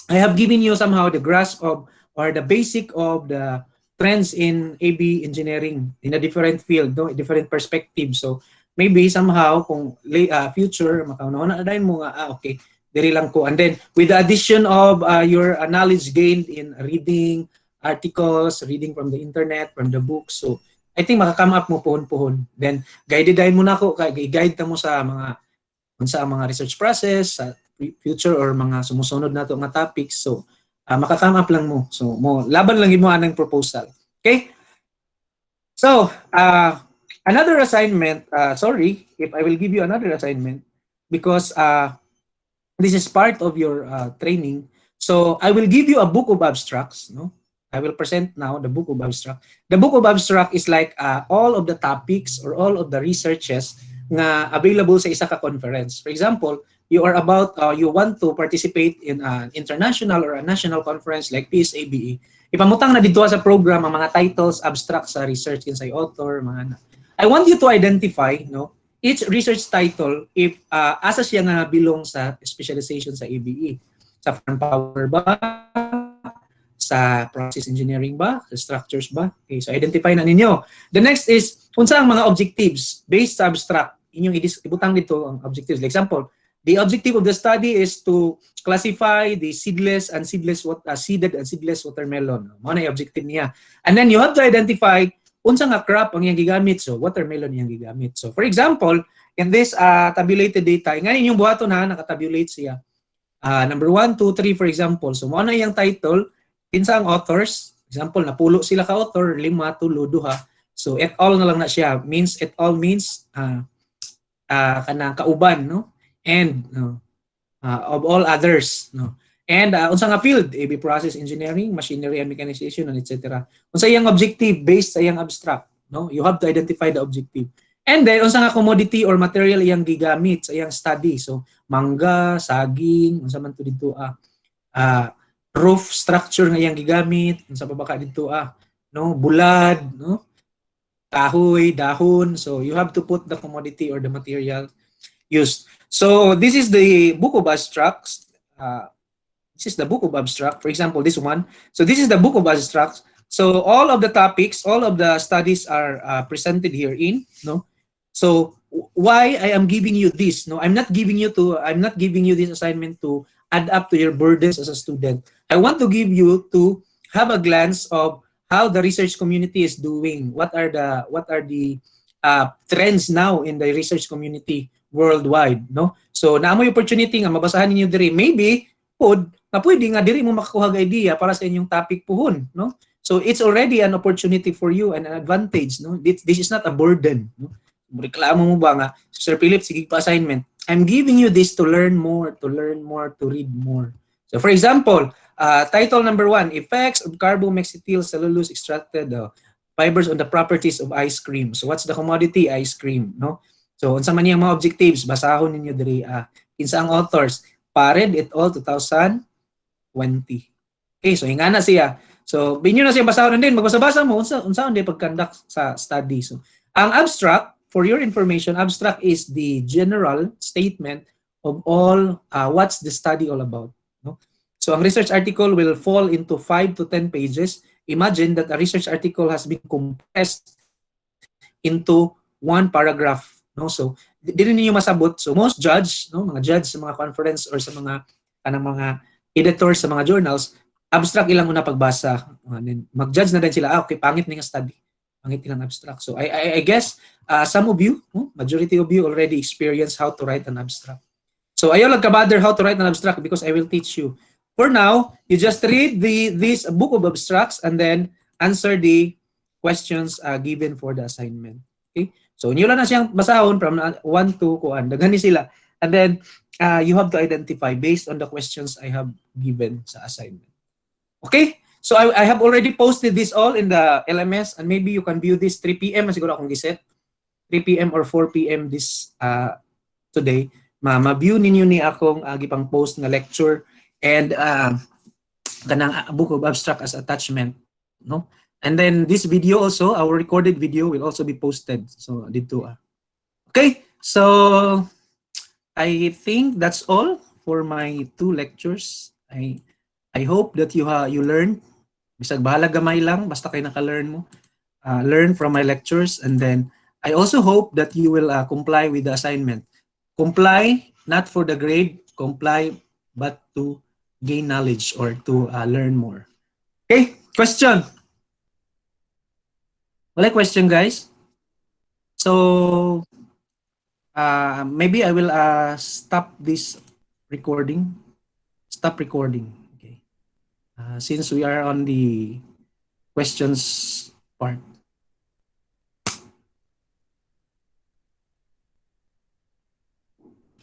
Speaker 3: have given you somehow the grasp of or the basic of the trends in ABE engineering in a different field, no, different perspective. So maybe somehow kung future makauna na din mo nga okay, diri lang ko, and then with the addition of your knowledge gained in reading articles, reading from the internet, from the books, so I think makakam up mo puhon-puhon. Then guided mo na ako, guide ta mo sa mga research process sa future or mga sumusunod nato nga topics. So makakam up lang mo. So mo laban lang mo anang proposal. Okay? So another assignment, sorry if I will give you another assignment because this is part of your training. So I will give you a book of abstracts, no? I will present now the book of abstract. The book of abstract is like all of the topics or all of the researches nga available sa isa ka conference. For example, you want to participate in an international or a national conference like PSABE. Ipamutang na dito sa program ang mga titles, abstract sa research kinsay author, mga I want you to identify, no, each research title if asa siya nga bilong sa specialization sa ABE. Sa farm power ba? Sa process engineering ba? Sa structures ba? Okay, so identify na ninyo. The next is unsa ang mga objectives based sa abstract. Inyong ibutang dito ang objectives. For example, the objective of the study is to classify the seeded and seedless watermelon. Mao na yung objective niya. And then you have to identify unsa nga crop ang iyang gigamit. So watermelon iyang gigamit. So for example, in this tabulated data, nga inyong buhaton nakatabulate siya. Number 1, 2, 3 for example. So mao na iyang title. Kinsa ang authors, example, napulo sila ka author, 5, 3, 2. So et al na lang na siya. Et al means kanang kauban, no? And of all others, no? And unsa nga field, ABE process engineering, machinery and mechanization, and etc. Unsa iyang objective based sa iyang abstract, no? You have to identify the objective. And then unsa nga commodity or material iyang gigamit sa iyang study. So mangga, saging, unsa man to dito roof structure nga iyang gigamit, unsa pa baka dito no, bulad, no, kahoy, dahon. So you have to put the commodity or the material used. So this is the book of abstracts. This is the book of abstract. For example, this one. So this is the book of abstracts. So all of the topics, all of the studies are presented herein, no. So why I am giving you this? No, I'm not giving you this assignment to add up to your burdens as a student. I want to give you to have a glance of how the research community is doing. What are the trends now in the research community worldwide, no? So naamo yung opportunity nga mabasahan ninyo diri. Maybe pwede nga diri mo makakuha og idea para sa inyong topic puhon, no? So it's already an opportunity for you and an advantage, no? This is not a burden, no? Reklamo mo ba nga, Sir Philip, sige pa assignment. I'm giving you this to learn more, to read more. So for example, title number 1, effects of carbomethyl cellulose extracted fibers on the properties of ice cream. So what's the commodity? Ice cream, no? So unsa man yang mga objectives, basahon ninyo diri. Kinsa ang authors? Pared et al. 2020. Okay, so ingana siya. So binyo na siya basahon, and then magbasa-basa mo unsa unday pag-conduct sa study. So ang abstract, for your information, abstract is the general statement of all what's the study all about, no? So ang research article will fall into 5 to 10 pages. Imagine that a research article has been compressed into one paragraph, no? So dili ninyo masabot. So most judge, no, mga judge sa mga conference or sa mga editors sa mga journals, abstract ilang una pagbasa. Then mag-judge na din sila, okay, pangit ni nga study. Pangit ilang abstract. So I guess some of you, majority of you already experienced how to write an abstract. So ayaw lang ka-bother how to write an abstract because I will teach you. For now, you just read this book of abstracts and then answer the questions given for the assignment. Okay? So inyo lang na siyang basahon from 1 to kuan. Daghan ni sila. And then you have to identify based on the questions I have given sa assignment. Okay? So I have already posted this all in the LMS and maybe you can view this 3 p.m. Siguro akong giset. 3 p.m. or 4 p.m. this today. Ma-view ninyo ni akong gipang post nga lecture and kanang book of abstract as attachment, no? And then this video also, our recorded video will also be posted. So dito okay, so I think that's all for my 2 lectures. I hope that you learned. Bisag bahala gamay lang basta kay naka-learn mo. Learn from my lectures, and then I also hope that you will comply with the assignment. Comply not for the grade, comply but to gain knowledge or to learn more. Okay, question. Wala question, guys. So maybe I will stop this recording. Stop recording. Okay. Since we are on the questions part.